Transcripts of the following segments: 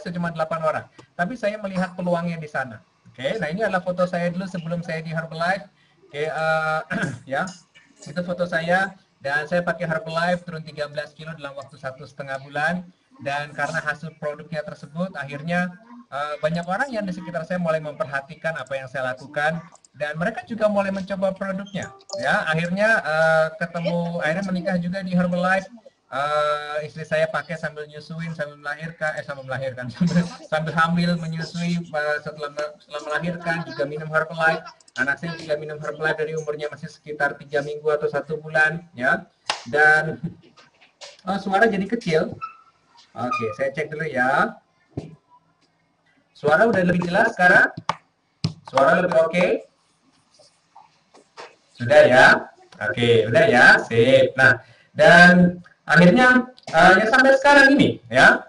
biasa cuma 8 orang. Tapi saya melihat peluangnya di sana. Oke, nah ini adalah foto saya dulu sebelum saya di Herbalife. Oke, ya, itu foto saya. Dan saya pakai Herbalife turun 13 kilo dalam waktu 1,5 bulan. Dan karena hasil produknya tersebut, akhirnya banyak orang yang di sekitar saya mulai memperhatikan apa yang saya lakukan. Dan mereka juga mulai mencoba produknya. Ya, akhirnya akhirnya menikah juga di Herbalife. Istri saya pakai sambil nyusuin, sambil melahirkan, sambil hamil, menyusui, setelah melahirkan juga minum Herbalife. Anak saya juga minum Herbalife dari umurnya masih sekitar 3 minggu atau 1 bulan, ya. Dan suara jadi kecil. Oke, saya cek dulu ya. Suara udah lebih jelas sekarang? Suara lebih oke? Sudah ya? Oke, udah ya, sip. Nah, dan akhirnya ya sampai sekarang ini ya,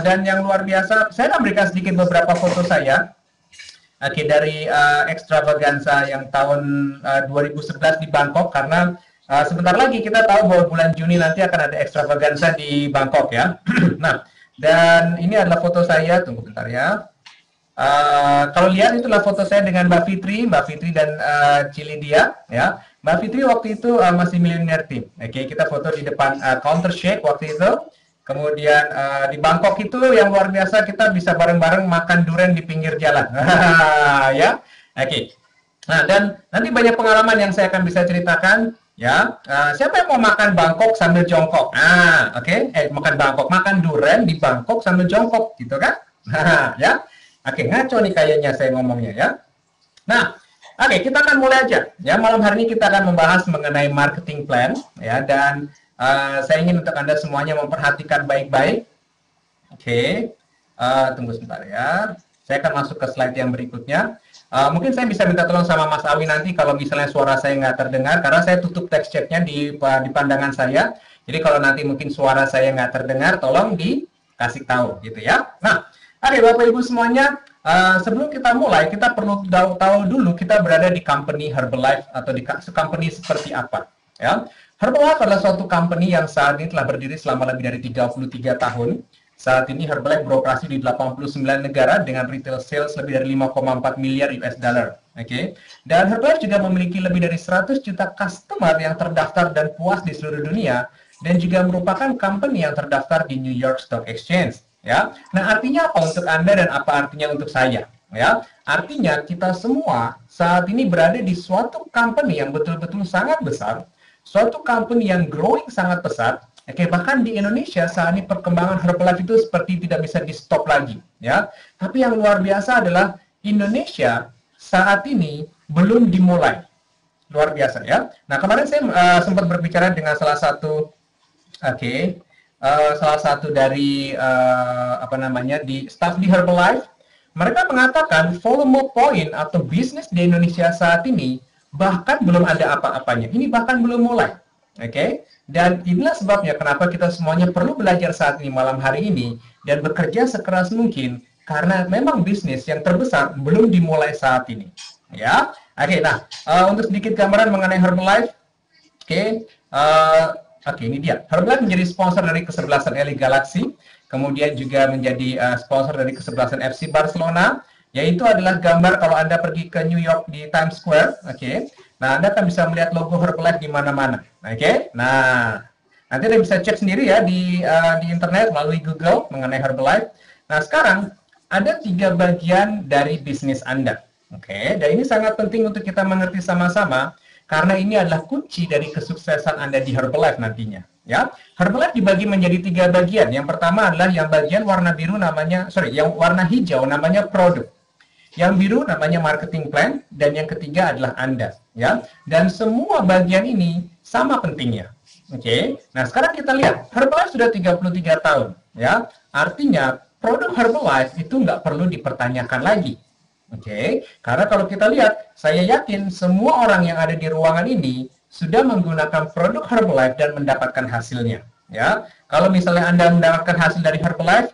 dan yang luar biasa, saya akan berikan sedikit beberapa foto saya dari extravaganza yang tahun 2011 di Bangkok, karena sebentar lagi kita tahu bahwa bulan Juni nanti akan ada extravaganza di Bangkok ya. Nah, dan ini adalah foto saya, tunggu bentar ya. Kalau lihat itulah foto saya dengan Mbak Fitri dan Cili dia ya. Mbak Fitri waktu itu masih Millionaire Team. Oke, kita foto di depan counter shake waktu itu. Kemudian di Bangkok itu yang luar biasa, kita bisa bareng-bareng makan durian di pinggir jalan. Ya. Oke. Nah, dan nanti banyak pengalaman yang saya akan bisa ceritakan ya. Siapa yang mau makan Bangkok sambil jongkok? Oke. Makan durian di Bangkok sambil jongkok gitu kan? Ya. Oke, ngaco nih kayaknya saya ngomongnya ya. Nah, oke, kita akan mulai aja. Ya, malam hari ini kita akan membahas mengenai marketing plan ya, dan saya ingin untuk Anda semuanya memperhatikan baik-baik. Oke, tunggu sebentar ya. Saya akan masuk ke slide yang berikutnya. Mungkin saya bisa minta tolong sama Mas Awi nanti kalau misalnya suara saya nggak terdengar, karena saya tutup text chatnya di pandangan saya. Jadi kalau nanti mungkin suara saya nggak terdengar, tolong dikasih tahu gitu ya. Nah, oke, Bapak Ibu semuanya, sebelum kita mulai, kita perlu tahu dulu kita berada di company Herbalife atau di company seperti apa. Ya. Herbalife adalah suatu company yang saat ini telah berdiri selama lebih dari 33 tahun. Saat ini Herbalife beroperasi di 89 negara dengan retail sales lebih dari 5,4 miliar US dollar. Oke. Dan Herbalife juga memiliki lebih dari 100 juta customer yang terdaftar dan puas di seluruh dunia, dan juga merupakan company yang terdaftar di New York Stock Exchange. Ya, nah artinya apa untuk Anda dan apa artinya untuk saya? Ya, artinya kita semua saat ini berada di suatu company yang betul-betul sangat besar, suatu company yang growing sangat pesat. Oke, bahkan di Indonesia saat ini perkembangan Herbalife itu seperti tidak bisa di stop lagi. Ya, tapi yang luar biasa adalah Indonesia saat ini belum dimulai. Luar biasa ya. Nah, kemarin saya sempat berbicara dengan salah satu salah satu dari di staff di Herbalife. Mereka mengatakan volume point atau bisnis di Indonesia saat ini bahkan belum ada apa-apanya. Ini bahkan belum mulai. Oke. Dan inilah sebabnya kenapa kita semuanya perlu belajar saat ini malam hari ini dan bekerja sekeras mungkin, karena memang bisnis yang terbesar belum dimulai saat ini. Ya. Oke, nah, untuk sedikit gambaran mengenai Herbalife. Oke, ini dia. Herbalife menjadi sponsor dari kesebelasan LA Galaxy, kemudian juga menjadi sponsor dari kesebelasan FC Barcelona, yaitu adalah gambar kalau Anda pergi ke New York di Times Square. Oke. Nah, Anda akan bisa melihat logo Herbalife di mana-mana. Oke. Nah, nanti Anda bisa cek sendiri ya di internet melalui Google mengenai Herbalife. Nah, sekarang ada 3 bagian dari bisnis Anda. Oke, dan ini sangat penting untuk kita mengerti sama-sama, karena ini adalah kunci dari kesuksesan Anda di Herbalife nantinya. Ya, Herbalife dibagi menjadi 3 bagian. Yang pertama adalah yang bagian warna biru yang warna hijau namanya produk. Yang biru namanya marketing plan, dan yang ketiga adalah Anda. Ya, dan semua bagian ini sama pentingnya. Oke, nah sekarang kita lihat Herbalife sudah 33 tahun. Ya, artinya produk Herbalife itu nggak perlu dipertanyakan lagi. Oke, karena kalau kita lihat, saya yakin semua orang yang ada di ruangan ini sudah menggunakan produk Herbalife dan mendapatkan hasilnya. Ya, kalau misalnya Anda mendapatkan hasil dari Herbalife,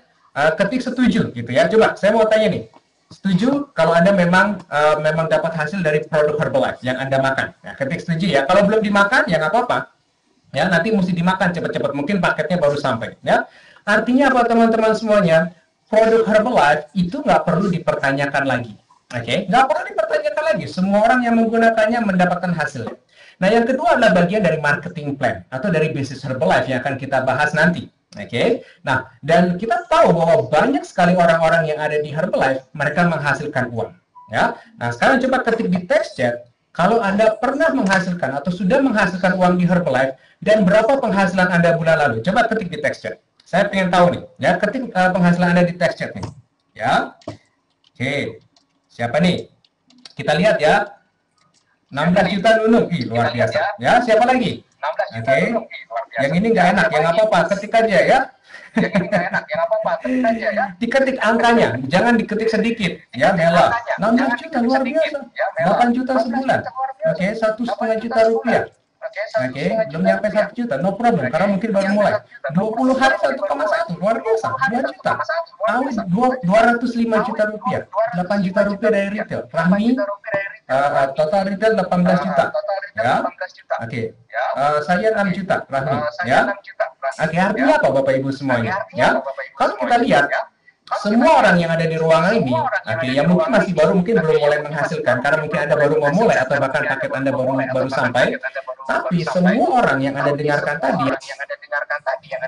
ketik setuju gitu ya. Coba saya mau tanya nih, setuju kalau Anda memang dapat hasil dari produk Herbalife yang Anda makan? Ya, ketik setuju ya. Kalau belum dimakan ya nggak apa-apa. Ya, nanti mesti dimakan cepat-cepat. Mungkin paketnya baru sampai. Ya, artinya apa teman-teman semuanya? produk Herbalife itu nggak perlu dipertanyakan lagi. Oke, nggak perlu dipertanyakan lagi. Semua orang yang menggunakannya mendapatkan hasilnya. Nah, yang kedua adalah bagian dari marketing plan atau dari bisnis Herbalife yang akan kita bahas nanti. Oke, nah, dan kita tahu bahwa banyak sekali orang-orang yang ada di Herbalife, mereka menghasilkan uang. Ya, nah sekarang coba ketik di text chat, kalau Anda pernah menghasilkan atau sudah menghasilkan uang di Herbalife, dan berapa penghasilan Anda bulan lalu. Coba ketik di text chat. Saya pengen tahu nih, ya, ketik penghasilan Anda di text chat nih. Ya, oke. Siapa nih? Kita lihat ya. 16 juta Nunung. Ih, luar biasa. Ya, siapa lagi? 16 juta Nunung. Yang ini nggak enak, ya nggak apa-apa. Ketik aja ya. Yang ini nggak enak, ya nggak apa-apa. Ketik aja ya. Diketik angkanya, jangan diketik sedikit. Ya, Mela. 16 juta, luar biasa. 8 juta sebulan. Oke, 1,5 juta rupiah. Oke, belum nyampe 1 juta, no problem, karena mungkin baru mulai. 20 hari 1,1, luar biasa, 2 juta. Awis 205 juta rupiah, 8 juta rupiah dari retail. Rahmi, total retail 18 juta. Ya, oke. Saya 6 juta, Rahmi. Ya, oke, artinya apa Bapak Ibu semuanya? Ya, kalau kita lihat, semua orang yang ada di ruangan ini, oke, yang mungkin masih baru, mungkin belum mulai menghasilkan, karena mungkin Anda baru mau mulai, atau bahkan paket Anda baru sampai, tapi semua orang yang Anda dengarkan tadi, yang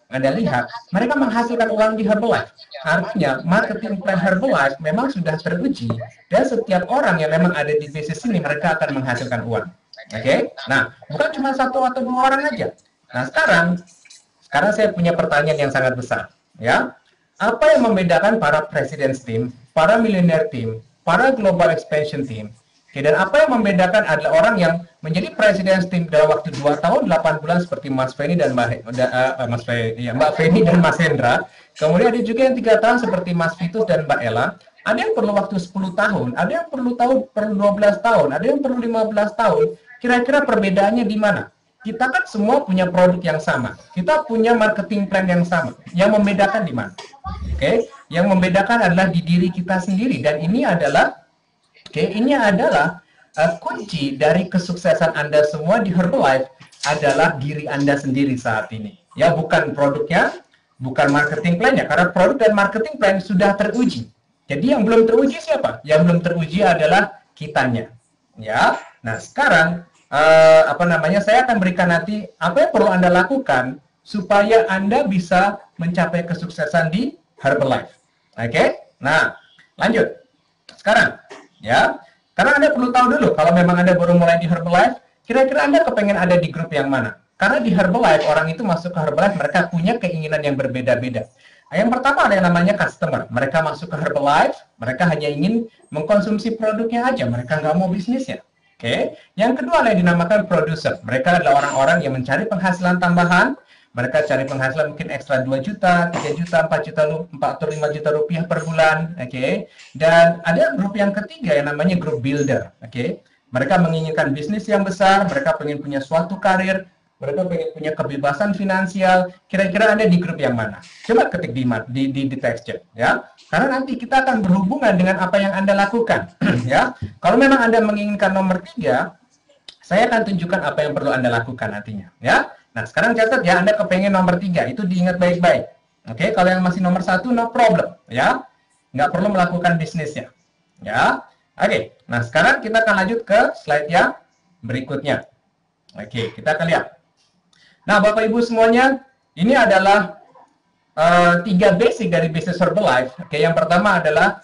Anda lihat, mereka menghasilkan uang di Herbalife. Artinya, marketing plan Herbalife memang sudah teruji, dan setiap orang yang memang ada di bisnis ini, mereka akan menghasilkan uang. Oke, nah, bukan cuma 1 atau 2 orang aja. Nah, sekarang saya punya pertanyaan yang sangat besar, ya. Apa yang membedakan para President's Team, para Millionaire Team, para Global Expansion Team? Oke, dan apa yang membedakan adalah orang yang menjadi President's Team dalam waktu 2 tahun 8 bulan seperti Mas Feni dan Mbak Feni dan Mas Hendra. Kemudian ada juga yang 3 tahun seperti Mas Vitus dan Mbak Ella. Ada yang perlu waktu 10 tahun, ada yang perlu 12 tahun, ada yang perlu 15 tahun. Kira-kira perbedaannya di mana? Kita kan semua punya produk yang sama. Kita punya marketing plan yang sama. Yang membedakan di mana? Oke, yang membedakan adalah di diri kita sendiri, dan ini adalah kunci dari kesuksesan Anda semua di Herbalife adalah diri Anda sendiri saat ini. Ya, bukan produknya, bukan marketing plan-nya, karena produk dan marketing plan sudah teruji. Jadi yang belum teruji siapa? Yang belum teruji adalah kitanya. Ya. Nah, sekarang saya akan berikan nanti apa yang perlu Anda lakukan supaya Anda bisa mencapai kesuksesan di Herbalife. Oke? Nah, lanjut. Sekarang, ya, karena Anda perlu tahu dulu, kalau memang Anda baru mulai di Herbalife, kira-kira Anda kepengen ada di grup yang mana? Karena di Herbalife, orang itu masuk ke Herbalife, mereka punya keinginan yang berbeda-beda. Yang pertama ada yang namanya customer. Mereka masuk ke Herbalife, mereka hanya ingin mengkonsumsi produknya aja, mereka nggak mau bisnisnya. Oke. Yang kedua ada yang dinamakan producer. Mereka adalah orang-orang yang mencari penghasilan tambahan. Mereka cari penghasilan mungkin ekstra 2 juta, 3 juta, 4 juta, 4 atau 5 juta rupiah per bulan. Oke. Dan ada grup yang ketiga yang namanya grup builder. Oke. Mereka menginginkan bisnis yang besar, mereka ingin punya suatu karir, mereka ingin punya kebebasan finansial. Kira-kira Anda di grup yang mana? Coba ketik di text chat, ya. Karena nanti kita akan berhubungan dengan apa yang Anda lakukan, ya. Kalau memang Anda menginginkan nomor 3, saya akan tunjukkan apa yang perlu Anda lakukan nantinya, ya. Nah, sekarang catat ya, Anda kepengen nomor 3, itu diingat baik-baik. Oke, kalau yang masih nomor 1, no problem, ya. Nggak perlu melakukan bisnisnya, ya. Oke, nah sekarang kita akan lanjut ke slide yang berikutnya. Oke, kita akan lihat. Nah, Bapak Ibu semuanya, ini adalah 3 basic dari bisnis Herbalife. Oke, yang pertama adalah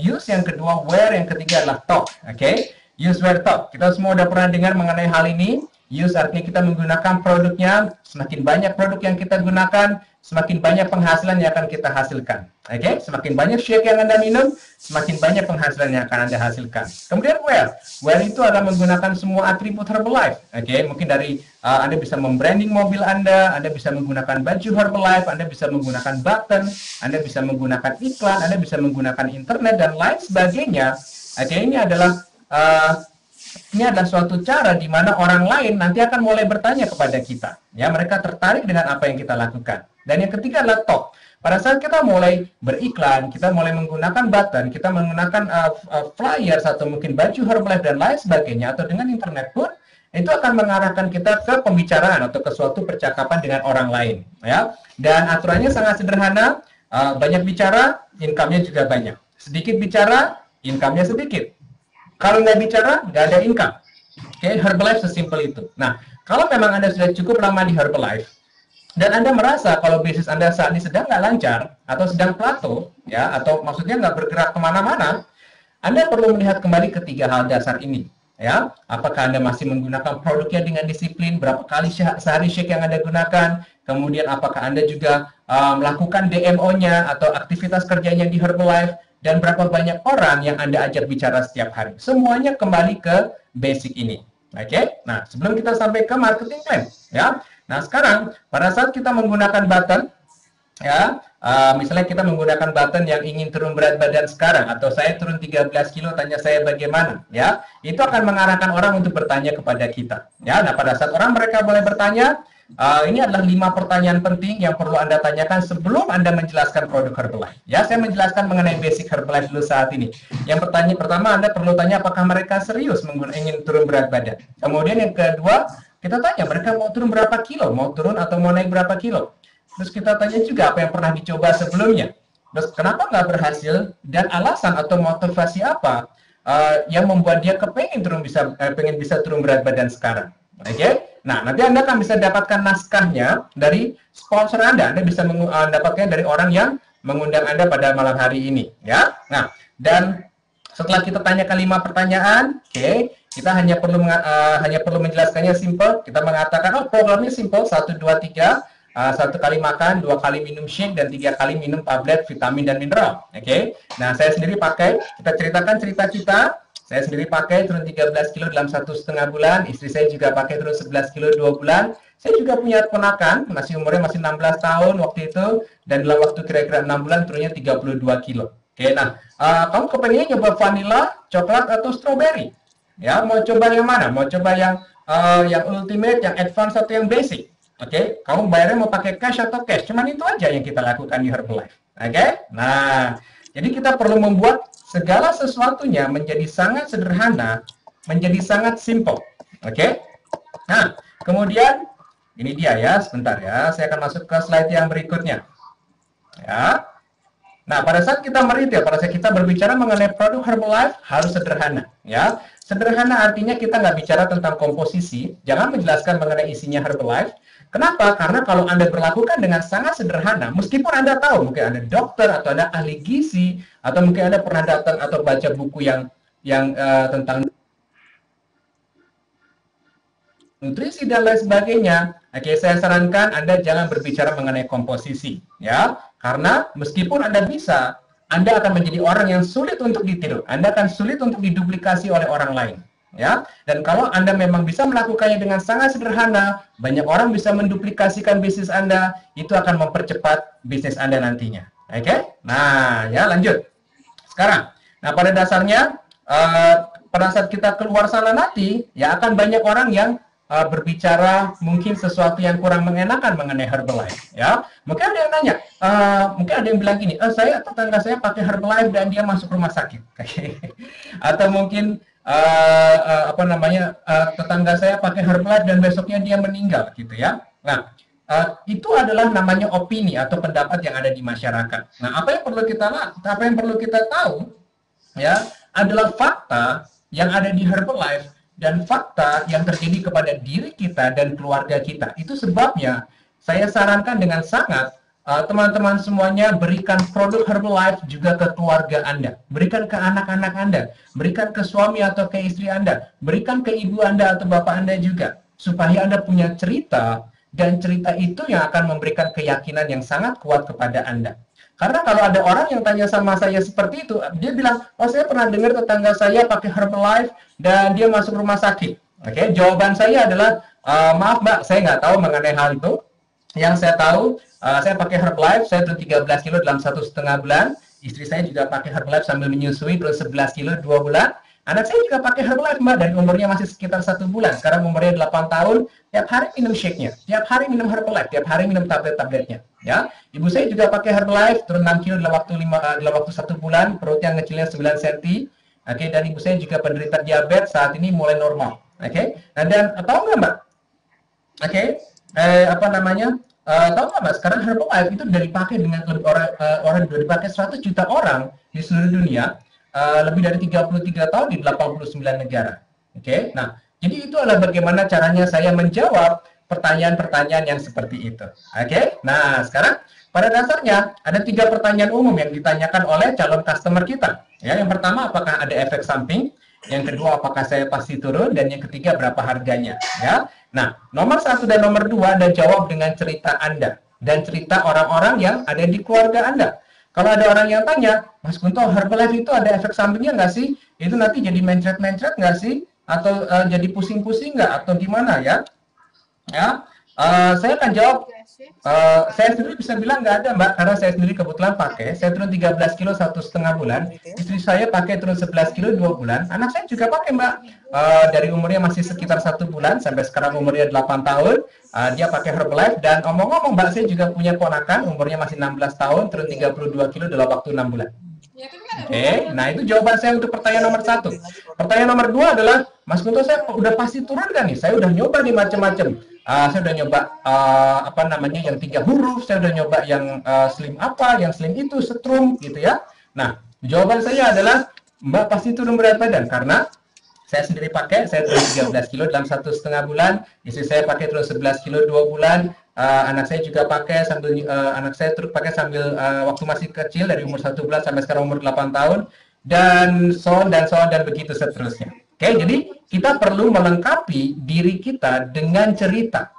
use, yang kedua where, yang ketiga adalah talk. Oke, use, where, talk. Kita semua udah pernah dengar mengenai hal ini. Use artinya kita menggunakan produknya. Semakin banyak produk yang kita gunakan, semakin banyak penghasilan yang akan kita hasilkan. Oke, semakin banyak shake yang Anda minum, semakin banyak penghasilan yang akan Anda hasilkan. Kemudian where. Where itu adalah menggunakan semua atribut Herbalife. Oke, mungkin dari Anda bisa membranding mobil Anda bisa menggunakan baju Herbalife, Anda bisa menggunakan button, Anda bisa menggunakan iklan, Anda bisa menggunakan internet dan lain sebagainya. Oke, ini adalah suatu cara di mana orang lain nanti akan mulai bertanya kepada kita. Ya, mereka tertarik dengan apa yang kita lakukan. Dan yang ketiga adalah talk. Pada saat kita mulai beriklan, kita mulai menggunakan button, kita menggunakan flyers atau mungkin baju Herbalife dan lain sebagainya, atau dengan internet pun, itu akan mengarahkan kita ke pembicaraan atau ke suatu percakapan dengan orang lain. Ya. Dan aturannya sangat sederhana. Banyak bicara, income-nya juga banyak. Sedikit bicara, income-nya sedikit. Kalau nggak bicara, nggak ada income. Oke, Herbalife sesimpel itu. Nah, kalau memang Anda sudah cukup lama di Herbalife, dan Anda merasa kalau bisnis Anda saat ini sedang nggak lancar, atau sedang plato, ya, atau maksudnya nggak bergerak kemana-mana, Anda perlu melihat kembali ketiga hal dasar ini. Ya, apakah Anda masih menggunakan produknya dengan disiplin, berapa kali sehari shake yang Anda gunakan, kemudian apakah Anda juga melakukan DMO-nya atau aktivitas kerjanya di Herbalife, dan berapa banyak orang yang Anda ajak bicara setiap hari. Semuanya kembali ke basic ini. Oke, nah sebelum kita sampai ke marketing plan, ya. Nah sekarang pada saat kita menggunakan button, ya, misalnya kita menggunakan button yang ingin turun berat badan sekarang, atau saya turun 13 kilo, tanya saya bagaimana, ya, itu akan mengarahkan orang untuk bertanya kepada kita, ya. Nah pada saat orang mereka boleh bertanya, ini adalah 5 pertanyaan penting yang perlu Anda tanyakan sebelum Anda menjelaskan produk Herbalife. Ya, saya menjelaskan mengenai basic Herbalife dulu saat ini. Yang pertama Anda perlu tanya apakah mereka serius ingin turun berat badan. Kemudian yang kedua, kita tanya mereka mau turun berapa kilo, mau turun atau mau naik berapa kilo. Terus kita tanya juga apa yang pernah dicoba sebelumnya. Terus kenapa nggak berhasil dan alasan atau motivasi apa yang membuat dia pengen bisa turun berat badan sekarang. Oke? Nah, nanti Anda akan bisa dapatkan naskahnya dari sponsor Anda. Anda bisa mendapatkan dari orang yang mengundang Anda pada malam hari ini, ya. Nah, dan setelah kita tanyakan 5 pertanyaan, oke, kita hanya perlu menjelaskannya simple. Kita mengatakan, oh programnya simple, 1, 2, 3. 1 kali makan, 2 kali minum shake, dan 3 kali minum tablet vitamin dan mineral. Oke. Nah, saya sendiri pakai, kita ceritakan cerita kita. Saya sendiri pakai turun 13 kilo dalam 1,5 bulan. Istri saya juga pakai turun 11 kilo 2 bulan. Saya juga punya ponakan, umurnya masih 16 tahun waktu itu, dan dalam waktu kira-kira 6 bulan turunnya 32 kilo. Oke, nah, kamu kepengen nyoba vanilla, coklat, atau strawberry? Ya, mau coba yang mana? Mau coba yang ultimate, yang advance, atau yang basic? Oke, kamu bayarnya mau pakai cash atau cash? Cuman itu aja yang kita lakukan di Herbalife. Oke, nah, jadi kita perlu membuat segala sesuatunya menjadi sangat sederhana, menjadi sangat simple. Oke, nah, kemudian ini dia ya, sebentar ya, saya akan masuk ke slide yang berikutnya. Ya, nah pada saat kita meretail, pada saat kita berbicara mengenai produk Herbalife harus sederhana, ya. Sederhana artinya kita nggak bicara tentang komposisi, jangan menjelaskan mengenai isinya Herbalife. Kenapa? Karena kalau Anda berlakukan dengan sangat sederhana, meskipun Anda tahu, mungkin Anda dokter atau Anda ahli gizi, atau mungkin Anda pernah datang atau baca buku yang tentang nutrisi dan lain sebagainya. Oke, saya sarankan Anda jangan berbicara mengenai komposisi, ya. Karena meskipun Anda bisa, Anda akan menjadi orang yang sulit untuk ditiru. Anda akan sulit untuk diduplikasi oleh orang lain. Ya, dan kalau Anda memang bisa melakukannya dengan sangat sederhana, banyak orang bisa menduplikasikan bisnis Anda, itu akan mempercepat bisnis Anda nantinya. Oke? Nah, ya lanjut. Sekarang, nah pada dasarnya pada saat kita keluar sana nanti, ya akan banyak orang yang berbicara mungkin sesuatu yang kurang mengenakan mengenai Herbalife, ya. Mungkin ada yang nanya, mungkin ada yang bilang gini, tetangga saya pakai Herbalife dan dia masuk rumah sakit. Atau mungkin tetangga saya pakai Herbalife dan besoknya dia meninggal gitu ya. Nah, itu adalah namanya opini atau pendapat yang ada di masyarakat. Nah, apa yang perlu kita tahu ya adalah fakta yang ada di Herbalife dan fakta yang terjadi kepada diri kita dan keluarga kita. Itu sebabnya saya sarankan dengan sangat teman-teman semuanya berikan produk Herbalife juga ke keluarga Anda, berikan ke anak-anak Anda, berikan ke suami atau ke istri Anda, berikan ke ibu Anda atau bapak Anda juga, supaya Anda punya cerita, dan cerita itu yang akan memberikan keyakinan yang sangat kuat kepada Anda. Karena kalau ada orang yang tanya sama saya seperti itu, dia bilang, oh saya pernah dengar tetangga saya pakai Herbalife dan dia masuk rumah sakit. Oke, jawaban saya adalah, maaf Mbak, saya nggak tahu mengenai hal itu. Yang saya tahu, saya pakai Herbalife, saya turun 13 kilo dalam 1,5 bulan. Istri saya juga pakai Herbalife sambil menyusui, turun 11 kilo 2 bulan. Anak saya juga pakai Herbalife, Mbak, dari umurnya masih sekitar 1 bulan. Sekarang umurnya 8 tahun, tiap hari minum shake-nya, tiap hari minum Herbalife, tiap hari minum tablet-tabletnya. Ya, ibu saya juga pakai Herbalife, turun 6 kilo dalam waktu 1 bulan, perutnya ngecilnya 9 cm. Oke, dan ibu saya juga penderita diabetes, saat ini mulai normal. Oke, nah dan tahu nggak Mbak? Oke, tahu nggak Mas, sekarang Herbalife itu udah dipakai dengan orang udah dipakai 100 juta orang di seluruh dunia, lebih dari 33 tahun di 89 negara. Oke, nah jadi itu adalah bagaimana caranya saya menjawab pertanyaan-pertanyaan yang seperti itu. Oke, nah sekarang pada dasarnya ada 3 pertanyaan umum yang ditanyakan oleh calon customer kita. Ya, yang pertama, apakah ada efek samping? Yang kedua, apakah saya pasti turun? Dan yang ketiga, berapa harganya? Ya. Nah, nomor 1 dan nomor 2 Anda jawab dengan cerita Anda dan cerita orang-orang yang ada di keluarga Anda. Kalau ada orang yang tanya, Mas Kunto, Herbalife itu ada efek sampingnya nggak sih? Itu nanti jadi mencret-mencret nggak sih? Atau jadi pusing-pusing nggak? Atau gimana ya? Ya, saya akan jawab. Saya sendiri bisa bilang nggak ada Mbak, karena saya sendiri kebetulan pakai. Saya turun 13 kilo 1,5 bulan. Istri saya pakai turun 11 kilo 2 bulan. Anak saya juga pakai Mbak. Dari umurnya masih sekitar 1 bulan sampai sekarang umurnya 8 tahun. Dia pakai Herbalife. Dan omong-omong Mbak, saya juga punya ponakan umurnya masih 16 tahun, turun 32 kilo dalam waktu 6 bulan. Oke, nah itu jawaban saya untuk pertanyaan nomor 1. Pertanyaan nomor 2 adalah, Mas Kunto, saya udah pasti turun kan nih? Saya udah nyoba nih macam-macam. Saya udah nyoba apa namanya yang 3 huruf, saya udah nyoba yang slim apa, yang slim itu, setrum gitu ya. Nah, jawaban saya adalah, Mbak pasti turun berat badan karena saya sendiri pakai, saya turun 13 kilo dalam 1,5 bulan, istri saya pakai turun 11 kilo 2 bulan, anak saya juga pakai sambil anak saya terus pakai sambil waktu masih kecil dari umur 1 bulan sampai sekarang umur 8 tahun, dan so on dan begitu seterusnya. Oke, jadi kita perlu melengkapi diri kita dengan cerita.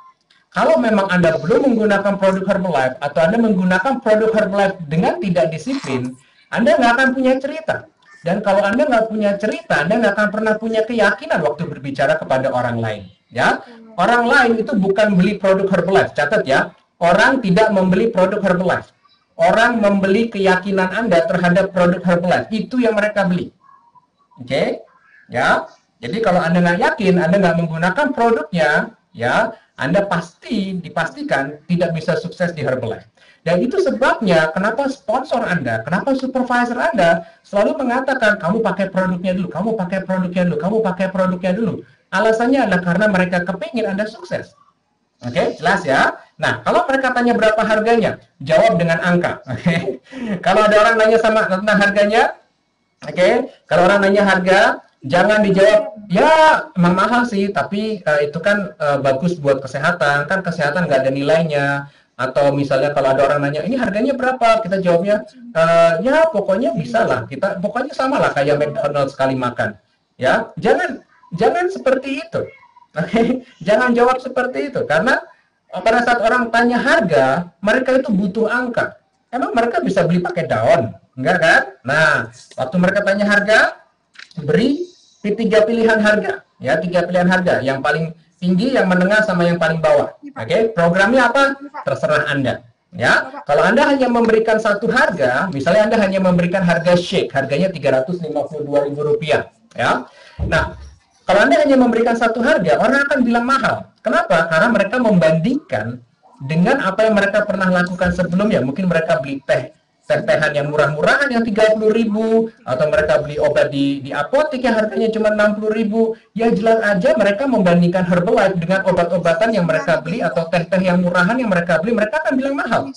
Kalau memang Anda belum menggunakan produk Herbalife atau Anda menggunakan produk Herbalife dengan tidak disiplin, Anda nggak akan punya cerita. Dan kalau Anda nggak punya cerita, Anda nggak akan pernah punya keyakinan waktu berbicara kepada orang lain. Ya, orang lain itu bukan beli produk Herbalife. Catat ya, orang tidak membeli produk Herbalife. Orang membeli keyakinan Anda terhadap produk Herbalife. Itu yang mereka beli. Oke, ya. Jadi kalau Anda nggak yakin, Anda nggak menggunakan produknya, ya, Anda dipastikan tidak bisa sukses di Herbalife. Dan itu sebabnya kenapa sponsor Anda, kenapa supervisor Anda selalu mengatakan, kamu pakai produknya dulu, kamu pakai produknya dulu, kamu pakai produknya dulu. Alasannya adalah karena mereka kepingin Anda sukses. Oke, jelas ya? Nah, kalau mereka tanya berapa harganya, jawab dengan angka. Oke. Kalau ada orang nanya tentang harganya, oke, kalau orang nanya harga, jangan dijawab, ya emang mahal sih, tapi itu kan bagus buat kesehatan, kan kesehatan nggak ada nilainya. Atau misalnya kalau ada orang nanya, ini harganya berapa? Kita jawabnya, ya pokoknya bisa lah, pokoknya sama lah kayak McDonald's sekali makan. Ya, jangan seperti itu. Oke, jangan jawab seperti itu, karena pada saat orang tanya harga, mereka itu butuh angka. Emang mereka bisa beli pakai daun? Enggak kan? Nah, waktu mereka tanya harga, beri 3 pilihan harga, ya, 3 pilihan harga, yang paling tinggi, yang menengah, sama yang paling bawah. Oke, programnya apa? Terserah Anda. Ya, kalau Anda hanya memberikan satu harga, misalnya Anda hanya memberikan harga shake, harganya Rp352.000, ya. Nah, kalau Anda hanya memberikan satu harga, orang akan bilang mahal. Kenapa? Karena mereka membandingkan dengan apa yang mereka pernah lakukan sebelumnya. Mungkin mereka beli teh-tehan yang murah-murahan yang 30.000, atau mereka beli obat di apotek yang harganya cuma 60.000. Ya jelas aja mereka membandingkan Herbalife dengan obat-obatan yang mereka beli atau teh-teh yang murahan yang mereka beli, mereka akan bilang mahal.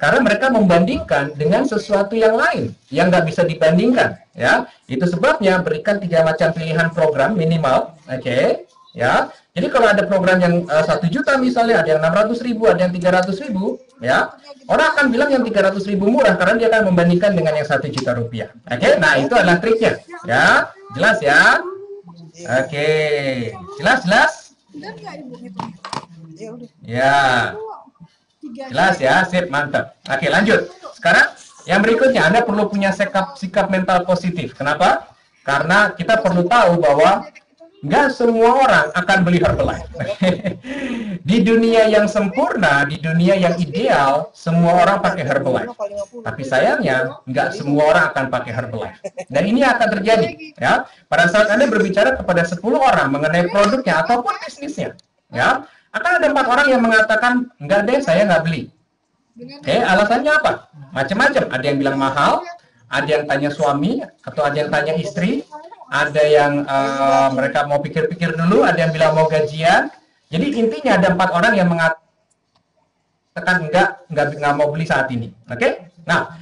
Karena mereka membandingkan dengan sesuatu yang lain yang nggak bisa dibandingkan. Ya, itu sebabnya berikan 3 macam pilihan program minimal. Oke, ya. Jadi kalau ada program yang 1 juta misalnya, ada yang 600.000, ada yang 300.000, ya, orang akan bilang yang 300.000 murah karena dia akan membandingkan dengan yang 1 juta rupiah. Oke, nah itu adalah triknya, ya, jelas ya. Oke, jelas. Ya, jelas ya, sip, mantap. Oke, lanjut. Sekarang yang berikutnya, Anda perlu punya sikap mental positif. Kenapa? Karena kita perlu tahu bahwa nggak semua orang akan beli Herbalife. Di dunia yang sempurna, di dunia yang ideal, semua orang pakai Herbalife. Tapi sayangnya, nggak semua orang akan pakai Herbalife. Dan ini akan terjadi. Ya, pada saat Anda berbicara kepada 10 orang mengenai produknya ataupun bisnisnya, ya, akan ada 4 orang yang mengatakan, nggak deh, saya nggak beli. Oke, alasannya apa? Macam-macam. Ada yang bilang mahal, ada yang tanya suami, atau ada yang tanya istri, ada yang mereka mau pikir-pikir dulu, ada yang bilang mau gajian. Jadi intinya ada 4 orang yang mengatakan tekan nggak mau beli saat ini. Oke? Nah,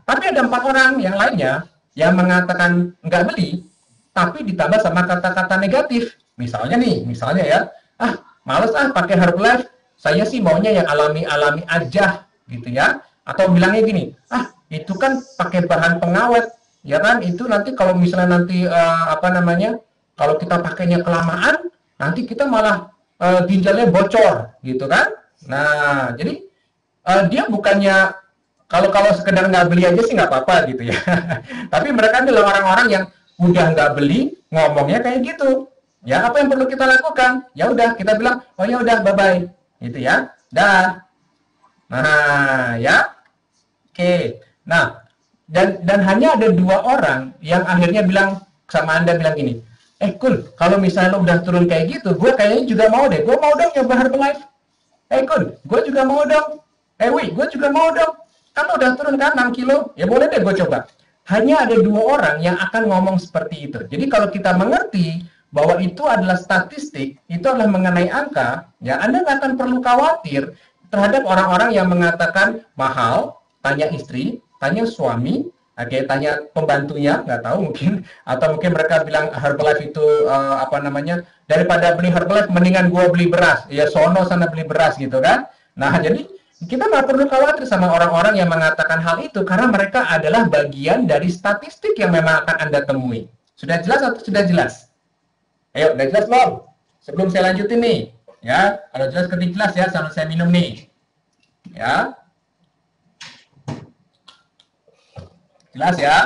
tapi ada 4 orang yang lainnya yang mengatakan nggak beli, tapi ditambah sama kata-kata negatif. Misalnya ya, males pakai Herbalife, saya sih maunya yang alami-alami aja, gitu ya. Atau bilangnya gini, itu kan pakai bahan pengawet, ya kan? Itu nanti kalau misalnya nanti kalau kita pakainya kelamaan, nanti kita malah ginjalnya bocor, gitu kan? Nah, jadi dia bukannya kalau sekedar nggak beli aja sih nggak apa-apa gitu ya. Tapi mereka adalah orang-orang yang udah nggak beli, ngomongnya kayak gitu. Ya, apa yang perlu kita lakukan? Ya udah, kita bilang, oh ya udah, bye-bye. Gitu ya. Dah. Nah, ya. Oke. Nah, dan hanya ada 2 orang yang akhirnya bilang sama Anda bilang gini, Kun, kalau misalnya lo udah turun kayak gitu, gue kayaknya juga mau deh. Gue mau dong nyoba Herbalife. Kun, gue juga mau dong. Wi, gue juga mau dong. Kan lo udah turun kan 6 kilo, ya boleh deh gue coba. Hanya ada 2 orang yang akan ngomong seperti itu. Jadi kalau kita mengerti bahwa itu adalah statistik, itu adalah mengenai angka, ya Anda nggak akan perlu khawatir terhadap orang-orang yang mengatakan mahal, tanya istri, tanya suami, tanya pembantunya, nggak tahu mungkin, atau mungkin mereka bilang Herbalife itu daripada beli Herbalife mendingan gue beli beras, ya sono sana beli beras gitu kan. Nah, jadi kita nggak perlu khawatir sama orang-orang yang mengatakan hal itu, karena mereka adalah bagian dari statistik yang memang akan Anda temui. Sudah jelas atau sudah jelas? Ayo, udah jelas belum? Sebelum saya lanjutin nih, ya, kalau jelas ketik jelas ya, sambil saya minum nih. Ya. Jelas ya?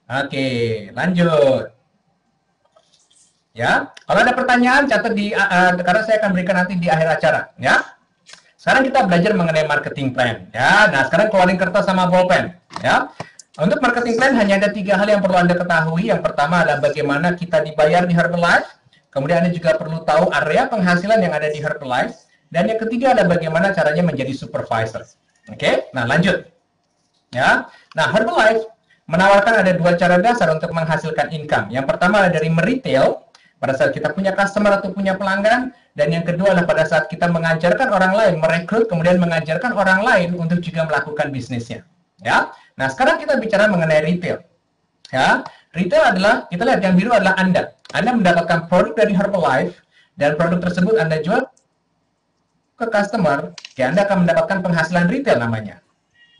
Oke, lanjut. Ya, kalau ada pertanyaan catat karena saya akan berikan nanti di akhir acara, ya. Sekarang kita belajar mengenai marketing plan, ya. Nah, sekarang keluarin kertas sama bolpen, ya. Untuk marketing plan hanya ada 3 hal yang perlu Anda ketahui. Yang pertama adalah bagaimana kita dibayar di Herbalife. Kemudian Anda juga perlu tahu area penghasilan yang ada di Herbalife. Dan yang ketiga adalah bagaimana caranya menjadi supervisor. Oke, nah lanjut. Ya, nah Herbalife menawarkan ada 2 cara dasar untuk menghasilkan income. Yang pertama adalah dari meretail, pada saat kita punya customer atau punya pelanggan, dan yang kedua adalah pada saat kita mengajarkan orang lain, merekrut, kemudian mengajarkan orang lain untuk juga melakukan bisnisnya. Ya, nah sekarang kita bicara mengenai retail. Ya, retail adalah, kita lihat yang biru adalah Anda. Anda mendapatkan produk dari Herbalife, dan produk tersebut Anda jual ke customer, ya Anda akan mendapatkan penghasilan retail namanya.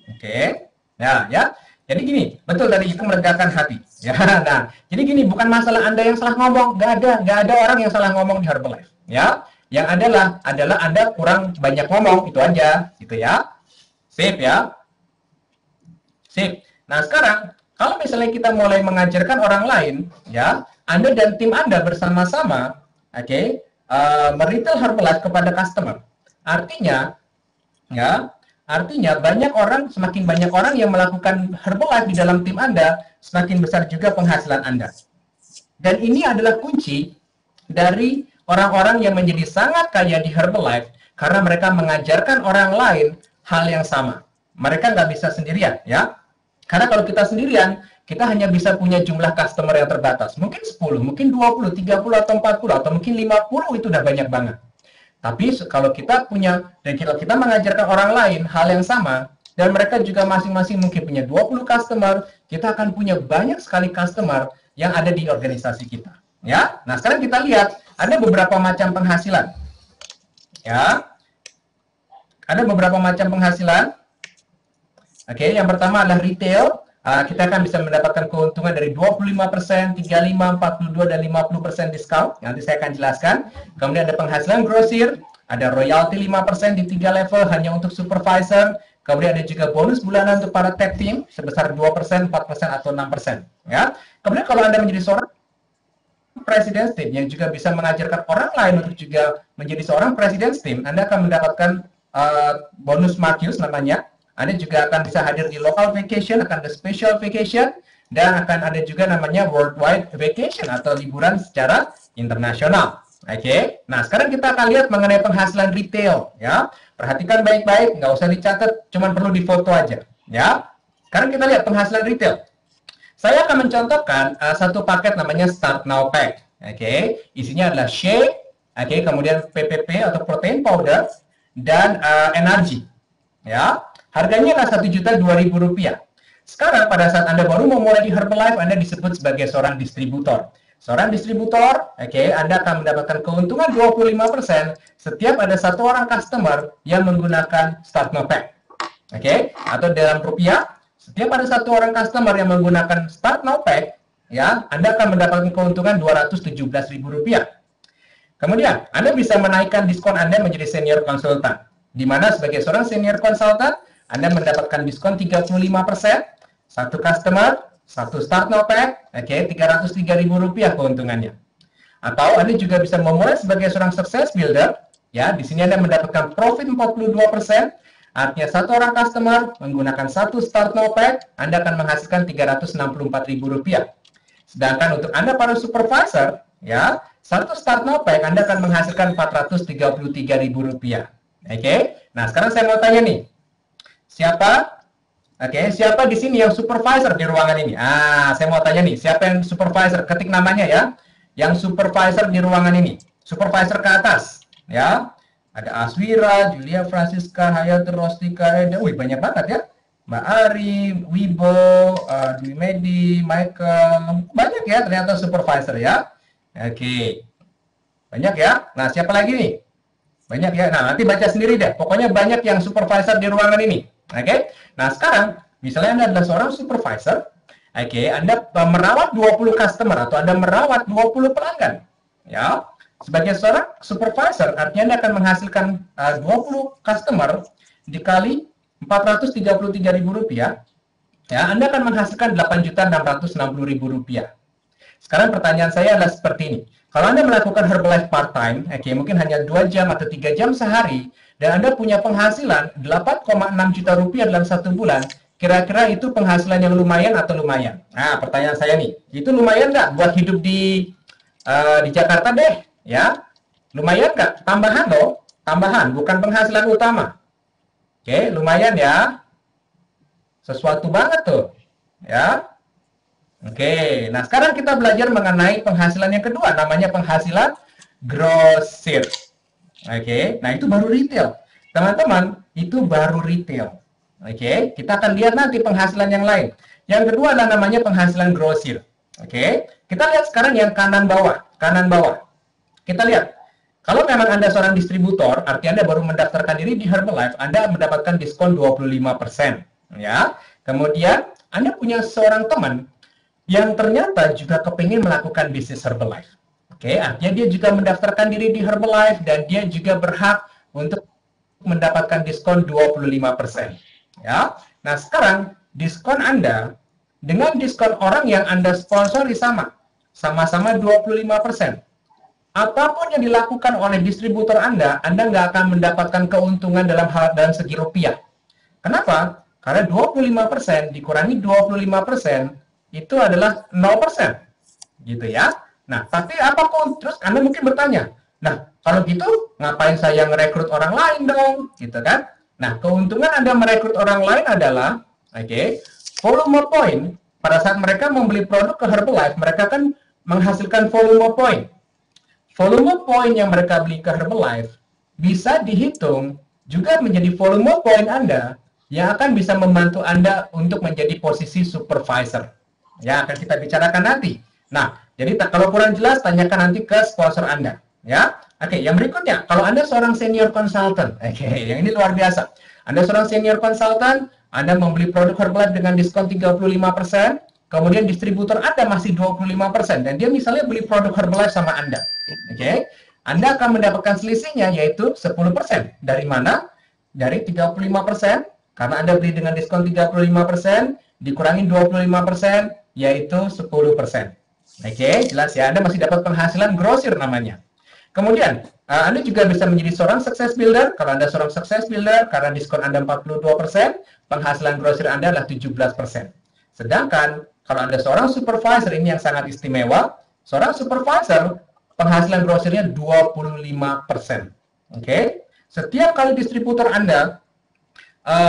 Oke, nah ya. Jadi gini, betul tadi itu melegakan hati. Ya, nah, jadi gini, bukan masalah Anda yang salah ngomong, nggak ada orang yang salah ngomong di Herbalife. Ya, yang adalah Anda kurang banyak ngomong, itu aja, gitu ya. Sip ya, sip. Nah sekarang, kalau misalnya kita mulai mengajarkan orang lain, ya, Anda dan tim Anda bersama-sama, meretail Herbalife kepada customer. Artinya semakin banyak orang yang melakukan Herbalife di dalam tim Anda, semakin besar juga penghasilan Anda. Dan ini adalah kunci dari orang-orang yang menjadi sangat kaya di Herbalife, karena mereka mengajarkan orang lain hal yang sama. Mereka nggak bisa sendirian, ya. Karena kalau kita sendirian, kita hanya bisa punya jumlah customer yang terbatas. Mungkin 10, mungkin 20, 30, atau 40, atau mungkin 50, itu udah banyak banget. Tapi kalau kita kita mengajarkan orang lain hal yang sama, dan mereka juga masing-masing mungkin punya 20 customer, kita akan punya banyak sekali customer yang ada di organisasi kita. Ya, nah sekarang kita lihat ada beberapa macam penghasilan. Ya, ada beberapa macam penghasilan. Yang pertama adalah retail. Kita akan bisa mendapatkan keuntungan dari 25%, 35%, 42%, dan 50% diskon. Nanti saya akan jelaskan. Kemudian ada penghasilan grosir, ada royalti 5% di 3 level hanya untuk supervisor. Kemudian ada juga bonus bulanan untuk para tech team sebesar 2%, 4%, atau 6%. Ya. Kemudian kalau Anda menjadi seorang presiden team yang juga bisa mengajarkan orang lain untuk juga menjadi seorang presiden team, Anda akan mendapatkan bonus Marcus namanya. Anda juga akan bisa hadir di local vacation, akan ada special vacation, dan akan ada juga namanya worldwide vacation atau liburan secara internasional. Nah sekarang kita akan lihat mengenai penghasilan retail. Ya, perhatikan baik-baik, nggak usah dicatat, cuma perlu difoto aja. Ya, sekarang kita lihat penghasilan retail. Saya akan mencontohkan satu paket namanya Start Now Pack. Isinya adalah shake, kemudian PPP atau protein powder, dan energi. Ya, harganya adalah Rp1.002.000. Sekarang pada saat Anda baru memulai di Herbalife, Anda disebut sebagai seorang distributor. Seorang distributor, Anda akan mendapatkan keuntungan 25% setiap ada satu orang customer yang menggunakan Start No Pack. Atau dalam rupiah, setiap ada satu orang customer yang menggunakan Start No Pack, ya, Anda akan mendapatkan keuntungan Rp217.000. Kemudian, Anda bisa menaikkan diskon Anda menjadi senior konsultan, di mana sebagai seorang senior konsultan, Anda mendapatkan diskon 35%, satu customer, satu Start No Pack, Rp303.000 keuntungannya. Atau Anda juga bisa memulai sebagai seorang success builder, ya, di sini Anda mendapatkan profit 42%, artinya satu orang customer menggunakan satu Start No Pack, Anda akan menghasilkan Rp364.000. Sedangkan untuk Anda para supervisor, ya, satu Start No Pack Anda akan menghasilkan Rp433.000. Nah sekarang saya mau tanya nih, siapa di sini yang supervisor di ruangan ini? Saya mau tanya nih, siapa yang supervisor? Ketik namanya ya, yang supervisor di ruangan ini. Supervisor ke atas, ya. Ada Aswira, Julia Francisca, Hayat Rostika, banyak banget ya. Mbak Ari, Wibo, Dwi Medi, Michael, banyak ya ternyata supervisor ya. Banyak ya. Nah, siapa lagi nih? Banyak ya. Nah, nanti baca sendiri deh. Pokoknya banyak yang supervisor di ruangan ini. Nah, sekarang misalnya Anda adalah seorang supervisor, Anda merawat 20 customer atau Anda merawat 20 pelanggan. Ya. Sebagai seorang supervisor, artinya Anda akan menghasilkan 20 customer dikali Rp433.000, ya, Anda akan menghasilkan Rp8.660.000. Sekarang pertanyaan saya adalah seperti ini. Kalau Anda melakukan Herbalife part-time, mungkin hanya 2 jam atau 3 jam sehari, dan Anda punya penghasilan Rp8,6 juta dalam 1 bulan, kira-kira itu penghasilan yang lumayan atau lumayan? Nah, pertanyaan saya nih, itu lumayan nggak buat hidup di Jakarta deh? Ya, lumayan nggak? Tambahan loh, tambahan, bukan penghasilan utama. Lumayan ya. Sesuatu banget tuh. Ya. Nah sekarang kita belajar mengenai penghasilan yang kedua, namanya penghasilan grosir. Nah itu baru retail. Teman-teman, itu baru retail. Kita akan lihat nanti penghasilan yang lain. Yang kedua adalah namanya penghasilan grosir. Kita lihat sekarang yang kanan bawah. Kita lihat. Kalau memang Anda seorang distributor, arti Anda baru mendaftarkan diri di Herbalife, Anda mendapatkan diskon 25%. Ya. Kemudian, Anda punya seorang teman yang ternyata juga kepingin melakukan bisnis Herbalife. Artinya dia juga mendaftarkan diri di Herbalife dan dia juga berhak untuk mendapatkan diskon 25%. Ya. Nah, sekarang diskon Anda dengan diskon orang yang Anda sponsori sama-sama 25%. Apapun yang dilakukan oleh distributor Anda nggak akan mendapatkan keuntungan dalam segi rupiah. Kenapa? Karena 25% dikurangi 25% itu adalah 0%. Gitu ya. Nah, tapi terus Anda mungkin bertanya, nah, kalau gitu ngapain saya ngerekrut orang lain dong? Gitu kan? Nah, keuntungan Anda merekrut orang lain adalah, volume point. Pada saat mereka membeli produk ke Herbalife, mereka kan menghasilkan volume point. Volume point yang mereka beli ke Herbalife bisa dihitung juga menjadi volume point Anda yang akan bisa membantu Anda untuk menjadi posisi supervisor. Ya, akan kita bicarakan nanti. Nah, jadi kalau kurang jelas, tanyakan nanti ke sponsor Anda. Ya, yang berikutnya, kalau Anda seorang senior consultant, yang ini luar biasa. Anda seorang senior consultant, Anda membeli produk Herbalife dengan diskon 35%, kemudian distributor Anda masih 25%, dan dia misalnya beli produk Herbalife sama Anda. Anda akan mendapatkan selisihnya, yaitu 10%. Dari mana? Dari 35%, karena Anda beli dengan diskon 35%, dikurangi 25%, yaitu 10%. Jelas ya, Anda masih dapat penghasilan grosir namanya. Kemudian, Anda juga bisa menjadi seorang success builder. Kalau Anda seorang success builder, karena diskon Anda 42%, penghasilan grosir Anda adalah 17%. Sedangkan, kalau Anda seorang supervisor, ini yang sangat istimewa, seorang supervisor, penghasilan grosirnya 25%. Setiap kali distributor Anda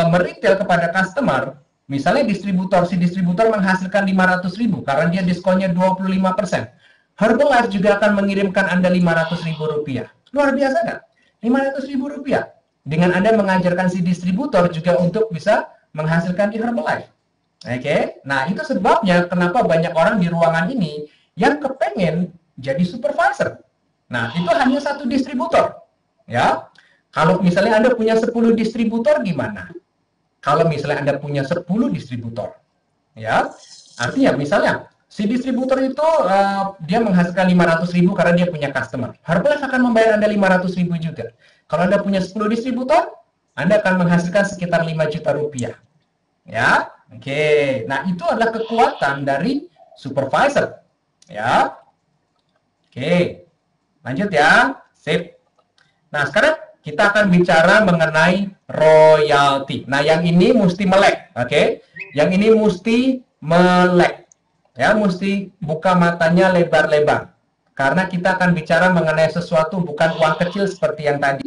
meretail kepada customer, misalnya si distributor menghasilkan 500.000 karena dia diskonnya 25%. Herbalife juga akan mengirimkan Anda Rp500.000. Luar biasa nggak? Rp500.000. dengan Anda mengajarkan si distributor juga untuk bisa menghasilkan di Herbalife. Oke, nah itu sebabnya kenapa banyak orang di ruangan ini yang kepengen jadi supervisor. Nah, itu hanya satu distributor. Ya, kalau misalnya Anda punya 10 distributor gimana? Kalau misalnya Anda punya 10 distributor, ya, artinya misalnya si distributor itu dia menghasilkan 500.000 karena dia punya customer. Herbalife akan membayar Anda 500.000 juga. Kalau Anda punya 10 distributor, Anda akan menghasilkan sekitar 5 juta rupiah. Ya, oke. Nah, itu adalah kekuatan dari supervisor. Ya, oke. Lanjut ya. Sip. Nah, sekarang kita akan bicara mengenai royalti. Nah, yang ini mesti melek, oke? Yang ini mesti melek. Ya, mesti buka matanya lebar-lebar. Karena kita akan bicara mengenai sesuatu bukan uang kecil seperti yang tadi.